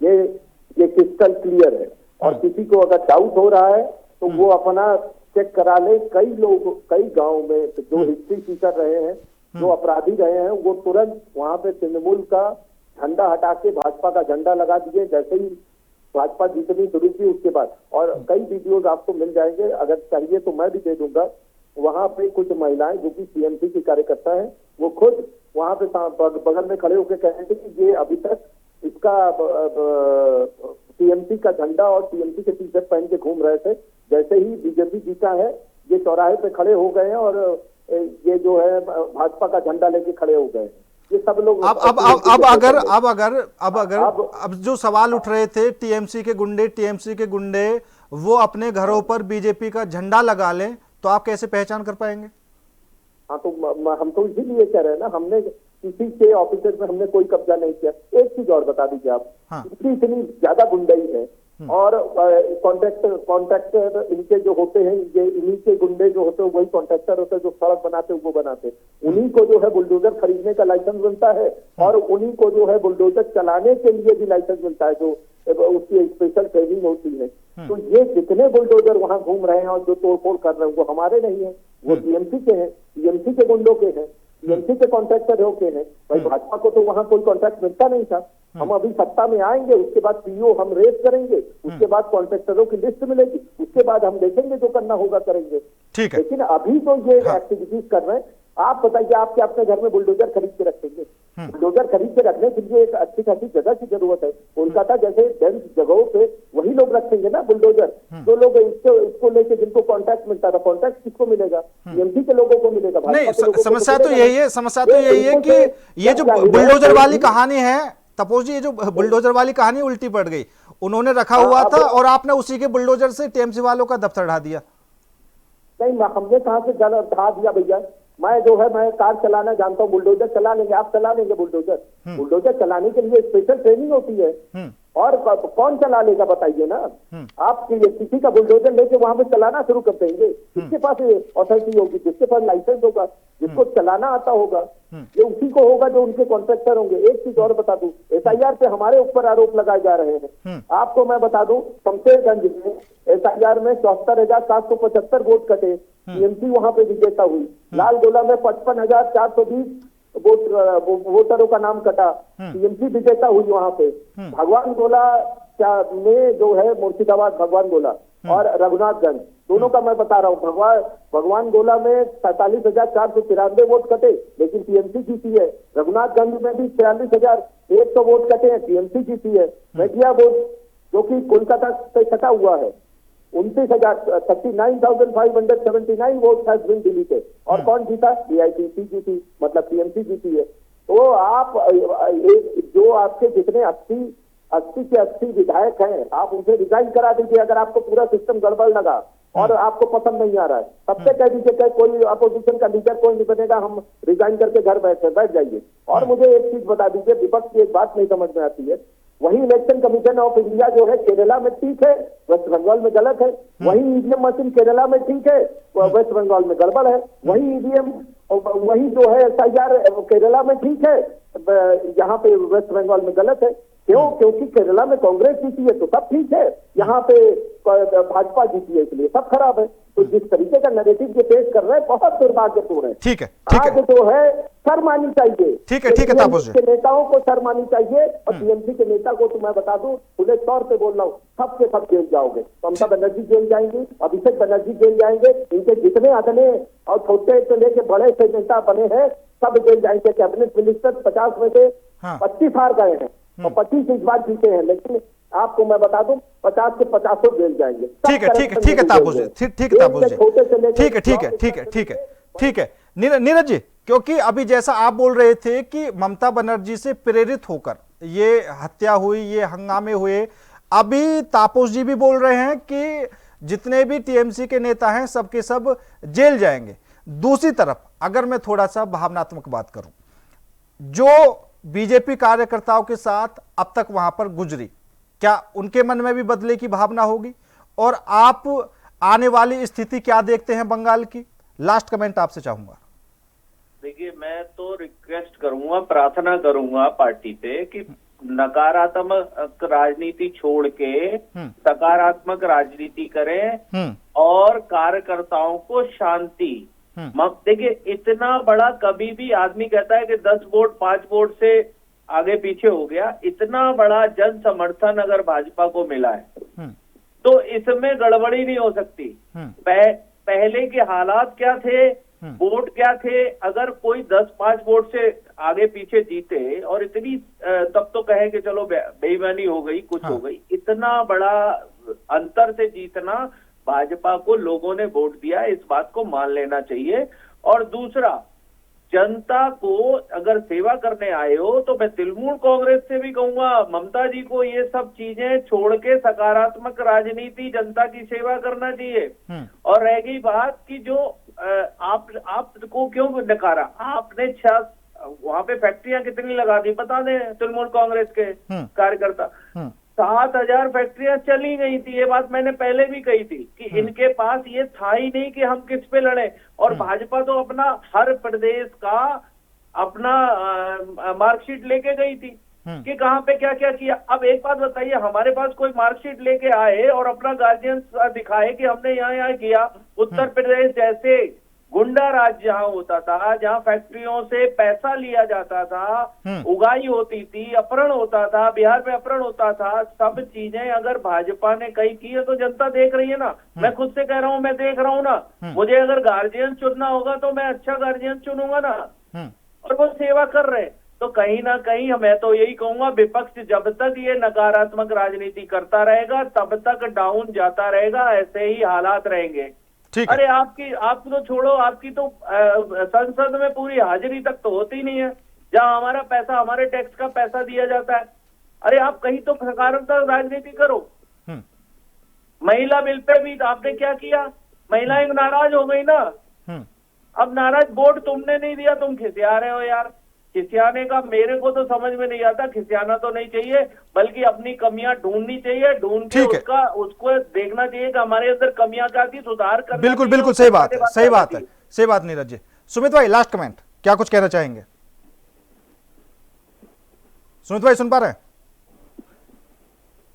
ये क्रिस्टल क्लियर है। और किसी को अगर डाउट हो रहा है तो वो अपना चेक करा ले। कई लोग कई गांव में जो हिस्ट्री टीचर रहे हैं, जो अपराधी रहे हैं, वो तुरंत वहां पे तृणमूल का झंडा हटा के भाजपा का झंडा लगा दिए जैसे ही भाजपा जीतनी शुरू की उसके बाद। और कई वीडियोज आपको मिल जाएंगे, अगर चाहिए तो मैं भी दे दूंगा। वहां पे कुछ महिलाएं जो कि टीएमसी की कार्यकर्ता है, वो खुद वहां पे बगल में खड़े होकर कह रहे थे कि ये अभी तक इसका टीएमसी का झंडा और टीएमसी के टी शर्ट पहन के घूम रहे थे। जैसे ही बीजेपी जीता है, ये चौराहे पे खड़े हो गए हैं और ये जो है भाजपा का झंडा लेके खड़े हो गए हैं। ये सब लोग अब जो सवाल उठ रहे थे टीएमसी के गुंडे वो अपने घरों पर बीजेपी का झंडा लगा लें तो आप कैसे पहचान कर पाएंगे? हाँ, तो हम तो इसीलिए कह रहे हैं ना, हमने किसी के ऑफिसर में हमने कोई कब्जा नहीं किया। एक चीज और बता दीजिए आप, इतनी ज्यादा गुंडाई है और कॉन्ट्रैक्टर इनके जो होते हैं, ये इन्हीं के गुंडे जो होते हैं वही कॉन्ट्रैक्टर होते हैं जो सड़क बनाते हैं वो बनाते हैं। उन्हीं को जो है बुलडोजर खरीदने का लाइसेंस मिलता है और उन्हीं को जो है बुलडोजर चलाने के लिए भी लाइसेंस मिलता है, जो उसकी स्पेशल ट्रेनिंग होती है। तो ये जितने बुलडोजर वहां घूम रहे हैं और जो तोड़फोड़ कर रहे हैं वो हमारे नहीं है, वो टीएमसी के हैं, टीएमसी के गुंडों के हैं, टीएमसी के कॉन्ट्रैक्टर के हैं। भाई भाजपा को तो वहां कोई कॉन्ट्रैक्ट मिलता नहीं था। हम अभी सत्ता में आएंगे, उसके बाद पीओ हम रेस करेंगे, उसके बाद कॉन्ट्रैक्टरों की लिस्ट मिलेगी, उसके बाद हम देखेंगे जो करना होगा करेंगे। ठीक है। लेकिन अभी तो ये एक्टिविटीज कर रहे हैं। आप बताइए, आपके अपने घर में बुलडोजर खरीद के रखेंगे? बुलडोजर खरीद के रखने के लिए एक अच्छी खासी जगह की जरूरत है। कोलकाता जैसे डेंस जगहों पे वही लोग रखेंगे ना बुलडोजर। जो लोग इसको लेके जिनको कॉन्ट्रैक्ट मिलता था, कॉन्ट्रैक्ट किसको मिलेगा? टीएमसी के लोगों को मिलेगा। नहीं, समस्या तो यही है कि ये जो बुलडोजर वाली कहानी है, तपोज जी, ये जो बुलडोजर वाली कहानी उल्टी पड़ गई। उन्होंने रखा हुआ था और आपने उसी के बुलडोजर से टीएमसी वालों का दफ्तर ढा दिया। नहीं, हमने कहां से ढा दिया भैया? मैं कार चलाना जानता हूँ, बुलडोजर चला लेंगे, आप चला लेंगे बुलडोजर? बुलडोजर चलाने के लिए स्पेशल ट्रेनिंग होती है और कौन चला लेगा बताइए ना? आप किसी का बुलडोजर लेके वहां पे चलाना शुरू कर देंगे? जिसके पास अथॉरिटी होगी, जिसके पास लाइसेंस होगा, जिसको चलाना आता होगा, ये उसी को होगा जो उनके कॉन्ट्रैक्टर होंगे। एक चीज और बता दूं, एसआईआर पे हमारे ऊपर आरोप लगाए जा रहे हैं। आपको मैं बता दूं, शमशेरगंज में एसआईआर में 74,775 वोट कटे, टीएमसी वहां पे विजेता हुई। लालगोला में 55,420 वोटरों का नाम कटा, टीएमसी विजेता हुई वहां पे। भगवान गोला में जो है मुर्शिदाबाद भगवान गोला और रघुनाथगंज, दोनों का मैं बता रहा हूँ। भगवान गोला में 47,493 वोट कटे लेकिन टीएमसी जीती है। रघुनाथगंज में भी 46,100 वोट कटे हैं, टीएमसी जीती है। मेटिया वोट जो कि कोलकाता से सटा हुआ है, 39,579 वोट हैज बीन डिलीटेड। और कौन जीता? एआईटीसी जीती, मतलब टीएमसी जीती है। तो आप जो आपके जितने 80 के 80 विधायक हैं, आप उनसे रिजाइन करा दीजिए अगर आपको पूरा सिस्टम गड़बड़ लगा और आपको पसंद नहीं आ रहा है। सबसे कह दीजिए कि कोई अपोजिशन का लीडर कोई नहीं बनेगा, हम रिजाइन करके घर बैठ जाइए। और मुझे एक चीज बता दीजिए, विपक्ष की एक बात नहीं समझ में आती है, वही इलेक्शन कमीशन ऑफ इंडिया जो है केरला में ठीक है, वेस्ट बंगाल में गलत है। वही ईवीएम मशीन केरला में ठीक है, वेस्ट बंगाल में गड़बड़ है। वही ईवीएम, वही जो है एसआईआर केरला में ठीक है, यहाँ पे वेस्ट बंगाल में गलत है। क्यों? क्योंकि केरला में कांग्रेस जीती है तो सब ठीक है, यहाँ पे भाजपा जीती है इसलिए सब खराब है। तो जिस तरीके का नैरेटिव ये पेश कर रहे हैं बहुत दुर्भाग्यपूर्ण है। ठीक है, आज जो है शर्म आनी चाहिए। ठीक है तापस जी, के नेताओं को शर्म आनी चाहिए। और टीएमसी के नेता को तो मैं बता दूं, खुले तौर पे बोल रहा हूँ, सब के सब जेल जाओगे। ममता बनर्जी जेल जाएंगी, अभिषेक बनर्जी जेल जाएंगे, इनके जितने अदने और छोटे से लेके बड़े से नेता बने हैं सब जेल जाएंगे। कैबिनेट मिनिस्टर 50 में से 25 हार गए हैं और 25 इस बार जीते हैं, लेकिन आपको मैं बता दूं 50 के 50 जेल जाएंगे। ठीक है तापस जी, ठीक है नीरज जी, क्योंकि अभी जैसा आप बोल रहे थे कि ममता बनर्जी से प्रेरित होकर ये हत्या हुई, ये हंगामे हुए, अभी तापस जी भी बोल रहे हैं कि जितने भी टीएमसी के नेता हैं सबके सब जेल जाएंगे। दूसरी तरफ अगर मैं थोड़ा सा भावनात्मक बात करूं, जो बीजेपी कार्यकर्ताओं के साथ अब तक वहां पर गुजरी, क्या उनके मन में भी बदले की भावना होगी? और आप आने वाली स्थिति क्या देखते हैं बंगाल की? लास्ट कमेंट आपसे चाहूंगा। देखिए, मैं तो रिक्वेस्ट करूंगा, प्रार्थना करूंगा पार्टी से कि नकारात्मक राजनीति छोड़ के सकारात्मक राजनीति करें और कार्यकर्ताओं को शांति। देखिए, इतना बड़ा कभी भी आदमी कहता है कि 10 वोट 5 वोट से आगे पीछे हो गया, इतना बड़ा जन समर्थन अगर भाजपा को मिला है तो इसमें गड़बड़ी नहीं हो सकती। पहले के हालात क्या थे, वोट क्या थे, अगर कोई 10-5 वोट से आगे पीछे जीते और इतनी तब तो कहे कि चलो बेईमानी हो गई, कुछ हो गई, इतना बड़ा अंतर से जीतना भाजपा को लोगों ने वोट दिया, इस बात को मान लेना चाहिए। और दूसरा, जनता को अगर सेवा करने आए हो तो मैं तृणमूल कांग्रेस से भी कहूंगा, ममता जी को ये सब चीजें छोड़ के सकारात्मक राजनीति, जनता की सेवा करना चाहिए। और रह गई बात कि जो आपको क्यों नकारा, आपने वहां पे फैक्ट्रियां कितनी लगा दी बता दें तृणमूल कांग्रेस के कार्यकर्ता। 7,000 फैक्ट्रियां चली गई थी, ये बात मैंने पहले भी कही थी कि इनके पास ये था ही नहीं कि हम किस पे लड़े। और भाजपा तो अपना हर प्रदेश का अपना मार्कशीट लेके गई थी कि कहाँ पे क्या क्या किया। अब एक बात बताइए, हमारे पास कोई मार्कशीट लेके आए और अपना गार्जियन दिखाए कि हमने यहाँ किया। उत्तर प्रदेश जैसे गुंडा राज जहाँ होता था, जहाँ फैक्ट्रियों से पैसा लिया जाता था, उगाई होती थी, अपहरण होता था, बिहार में अपहरण होता था, सब चीजें अगर भाजपा ने कई की है तो जनता देख रही है ना। मैं खुद से कह रहा हूँ, मैं देख रहा हूँ ना। मुझे अगर गार्जियन चुनना होगा तो मैं अच्छा गार्जियन चुनूंगा ना, और वो सेवा कर रहे। तो कहीं ना कहीं मैं तो यही कहूंगा, विपक्ष जब तक ये नकारात्मक राजनीति करता रहेगा तब तक डाउन जाता रहेगा, ऐसे ही हालात रहेंगे। अरे आप तो छोड़ो, आपकी तो संसद में पूरी हाजिरी तक तो होती नहीं है, जहां हमारा पैसा, हमारे टैक्स का पैसा दिया जाता है। अरे आप कहीं तो सकारात्मक राजनीति करो। महिला बिल पे भी आपने क्या किया, महिलाएं नाराज हो गई ना। अब नाराज, वोट तुमने नहीं दिया, तुम खिसिया रहे हो यार। खिसियाने का मेरे को तो समझ में नहीं आता, खिसियाना तो नहीं चाहिए, बल्कि अपनी कमियां ढूंढनी चाहिए, ढूंढ के उसको देखना चाहिए कि हमारे अंदर कमियां क्या थी, सुधार करना। बिल्कुल बिल्कुल सही बात है, सही बात है, सही बात नीरज जी। सुमित भाई लास्ट कमेंट, क्या कुछ कहना चाहेंगे? सुमित भाई सुन पा रहे हैं?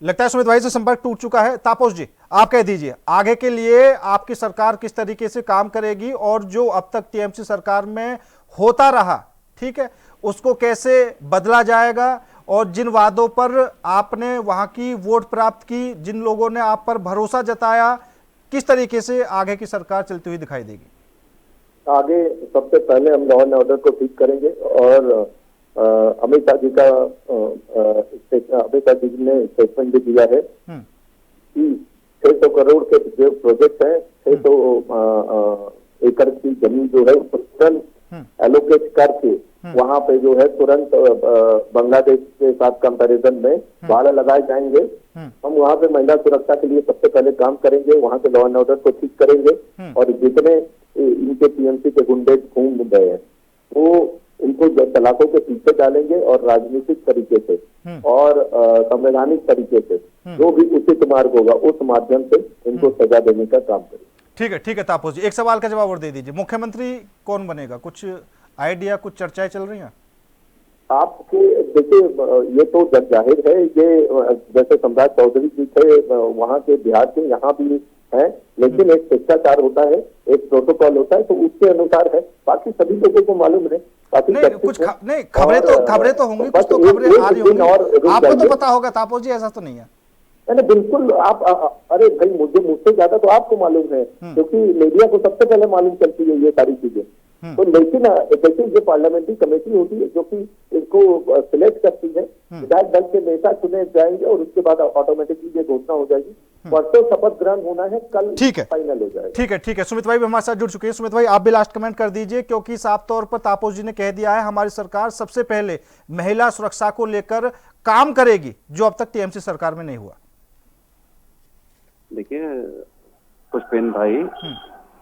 लगता है सुमित भाई से संपर्क टूट चुका है। तापस जी आप कह दीजिए, आगे के लिए आपकी सरकार किस तरीके से काम करेगी और जो अब तक टीएमसी सरकार में होता रहा, ठीक है, उसको कैसे बदला जाएगा, और जिन वादों पर आपने वहां की वोट प्राप्त की, जिन लोगों ने आप पर भरोसा जताया, किस तरीके से आगे की सरकार चलती हुई दिखाई देगी? आगे सबसे पहले हम लॉ एंड ऑर्डर को ठीक करेंगे और अमित शाह जी ने स्टेटमेंट भी दिया है कि 600 करोड़ के जो प्रोजेक्ट है, 600 एकड़ की जमीन जो है तुरंत एलोकेट करके वहां पे जो है तुरंत बांग्लादेश के साथ कंपैरिजन में भाड़ा लगाए जाएंगे। हम वहां पे महिला सुरक्षा के लिए सबसे पहले काम करेंगे, वहां के लॉ एंड ऑर्डर को ठीक करेंगे और जितने इनके टीएमसी के गुंडे घूम गए हैं वो इनको सलाखों के पीछे डालेंगे और राजनीतिक तरीके से और संवैधानिक तरीके से जो भी उचित मार्ग होगा उस माध्यम से इनको सजा देने का काम करेंगे। ठीक है तापस जी, एक सवाल का जवाब और दे दीजिए, मुख्यमंत्री कौन बनेगा? कुछ आइडिया, कुछ चर्चाएं चल रही हैं आपके? देखिए, ये तो जाहिर है, ये जैसे सम्राट चौधरी जी थे वहाँ के बिहार के, यहाँ भी है, लेकिन एक शिष्टाचार होता है, एक प्रोटोकॉल होता है, तो उसके अनुसार है। बाकी सभी लोगों को मालूम है, नहीं खबरें तो होंगी, कुछ तो खबरें आ रही होंगी, आपको तो पता होगा तापस जी, ऐसा तो नहीं है? बिल्कुल आप अरे भाई, मुझसे ज्यादा तो आपको मालूम है, क्योंकि मीडिया को सबसे पहले मालूम चलती है ये सारी चीजें। तो लेकिन देखिए, जो पार्लियामेंट्री कमेटी होती है जो कि इसको सिलेक्ट करती है, विधायक दल के नेता चुने जाएंगे और उसके बाद ऑटोमेटिकली ये घोषणा हो जाएगी। परसों शपथ ग्रहण होना है, कल फाइनल हो जाएगा। ठीक है। सुमित भाई भी हमारे साथ जुड़ चुके हैं। सुमित भाई आप भी लास्ट कमेंट कर दीजिए, क्योंकि साफ तौर पर तापस जी ने कह दिया है हमारी सरकार सबसे पहले महिला सुरक्षा को लेकर काम करेगी, जो अब तक टीएमसी सरकार में नहीं हुआ। देखिए, पुष्पेन भाई,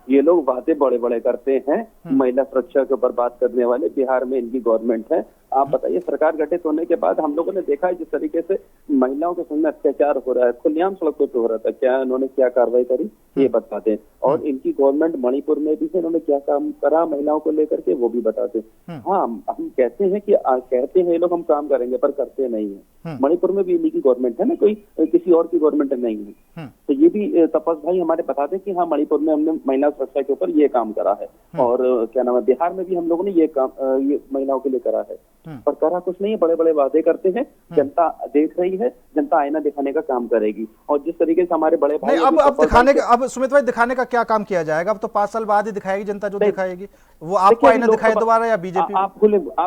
ये लोग बातें बड़े बड़े करते हैं, महिला सुरक्षा के ऊपर बात करने वाले। बिहार में इनकी गवर्नमेंट है। आप बताइए, सरकार गठित होने के बाद हम लोगों ने देखा है जिस तरीके से महिलाओं के संग अत्याचार हो रहा है, खुलेआम सड़कों पे हो रहा था, क्या उन्होंने क्या कार्रवाई करी ये बता दें। और इनकी गवर्नमेंट मणिपुर में भी है, उन्होंने क्या काम करा महिलाओं को लेकर के वो भी बता दें। हाँ, हम कहते हैं कि कहते हैं ये लोग हम काम करेंगे, पर करते नहीं है। मणिपुर में भी इन्हीं की गवर्नमेंट है ना, कोई किसी और की गवर्नमेंट नहीं है। तो ये भी तपस भाई हमारे बता दें कि हाँ, मणिपुर में हमने महिला सुरक्षा के ऊपर ये काम करा है। और क्या नाम है, बिहार में भी हम लोगों ने ये काम ये महिलाओं के लिए करा है, पर करा कुछ नहीं है। बड़े बड़े वादे करते हैं, जनता देख रही है, जनता आईना दिखाने का काम करेगी। और जिस तरीके से हमारे बड़े भाई अब दिखाने का, अब सुमित भाई दिखाने का क्या काम किया जाएगा? अब तो 5 साल बाद ही दिखाएगी जनता, जो दिखाएगी वो आपको आईना दिखाए दोबारा या बीजेपी? आप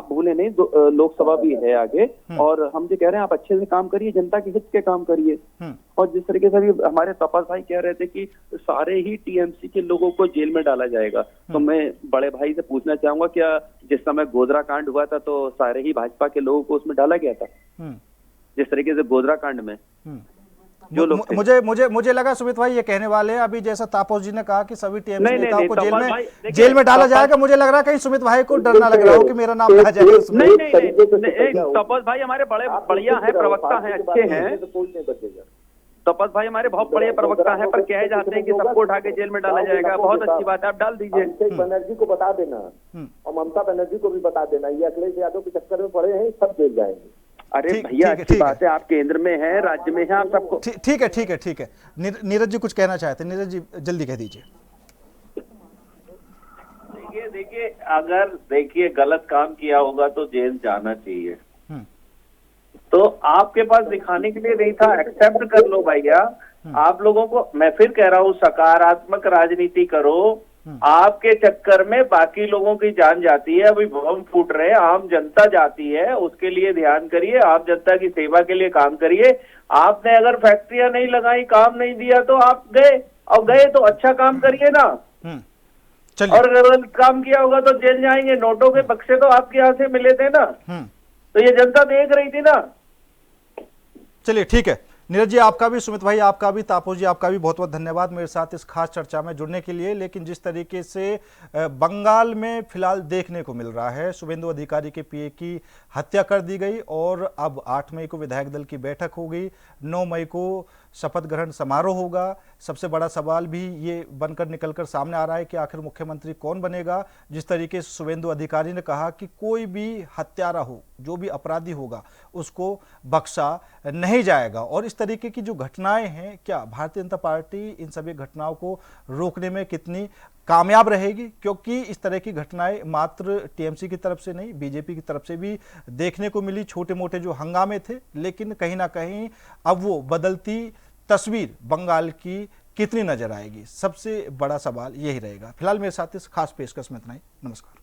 भूले नहीं, लोकसभा भी है आगे। और हम जो कह रहे हैं, आप अच्छे से काम करिए, जनता के हित के काम करिए। और जिस तरीके से भी हमारे तपस भाई कह रहे थे कि सारे ही टीएमसी के लोगों को जेल में डाला जाएगा, तो मैं बड़े भाई से पूछना चाहूंगा, क्या जिस समय गोधरा कांड हुआ था तो सारे ही भाजपा के लोगों को उसमें डाला गया था? जिस तरीके से गोधरा कांड में जो लोग मुझे लगा सुमित भाई ये कहने वाले हैं, अभी जैसा तापस जी ने कहा कि सभी टीएमसी नेताओं को जेल में डाला जाएगा। मुझे लग रहा है कहीं सुमित भाई को डर ना लग रहा हो कि मेरा नाम आ जाएगा उसमें। नहीं, तपस भाई हमारे बड़े बढ़िया है, प्रवक्ता है, अच्छे हैं। तपस भाई हमारे बहुत बड़े प्रवक्ता है, पर कहे जाते हैं कि सबको उठा के जेल में डाला जाएगा। बहुत अच्छी बात है, आप डाल दीजिए। अभिषेक बनर्जी को बता देना और ममता बनर्जी को भी बता देना, ये अखिलेश यादव के चक्कर में पड़े हैं, सब जेल जाएंगे। अरे भैया, अच्छी बात है, आप केंद्र में हैं, राज्य में हैं, आप सबको ठीक है। नीरज जी कुछ कहना चाहते हैं? नीरज जी जल्दी कह दीजिए। देखिए, अगर गलत काम किया होगा तो जेल जाना चाहिए। तो आपके पास दिखाने के लिए नहीं था, एक्सेप्ट कर लो भैया। आप लोगों को मैं फिर कह रहा हूँ, सकारात्मक राजनीति करो। आपके चक्कर में बाकी लोगों की जान जाती है, अभी बम फूट रहे हैं, आम जनता जाती है, उसके लिए ध्यान करिए, आम जनता की सेवा के लिए काम करिए। आपने अगर फैक्ट्रियां नहीं लगाई, काम नहीं दिया तो आप गए, और गए तो अच्छा काम करिए ना। और अगर काम किया होगा तो जेल जाएंगे। नोटों के बक्से तो आपके यहाँ से मिले थे ना, तो ये जनता देख रही थी ना। चलिए ठीक है, नीरज जी आपका भी, सुमित भाई आपका भी, तापस जी आपका भी बहुत बहुत धन्यवाद मेरे साथ इस खास चर्चा में जुड़ने के लिए। लेकिन जिस तरीके से बंगाल में फिलहाल देखने को मिल रहा है, शुभेंदु अधिकारी के पीए की हत्या कर दी गई और अब 8 मई को विधायक दल की बैठक होगी, 9 मई को शपथ ग्रहण समारोह होगा। सबसे बड़ा सवाल भी ये बनकर निकलकर सामने आ रहा है कि आखिर मुख्यमंत्री कौन बनेगा। जिस तरीके से शुभेंदु अधिकारी ने कहा कि कोई भी हत्यारा हो, जो भी अपराधी होगा उसको बख्शा नहीं जाएगा। और इस तरीके की जो घटनाएं हैं, क्या भारतीय जनता पार्टी इन सभी घटनाओं को रोकने में कितनी कामयाब रहेगी? क्योंकि इस तरह की घटनाएं मात्र टीएमसी की तरफ से नहीं, बीजेपी की तरफ से भी देखने को मिली। छोटे मोटे जो हंगामे थे, लेकिन कहीं ना कहीं अब वो बदलती तस्वीर बंगाल की कितनी नजर आएगी, सबसे बड़ा सवाल यही रहेगा। फिलहाल मेरे साथ इस खास पेशकश में इतना ही। नमस्कार।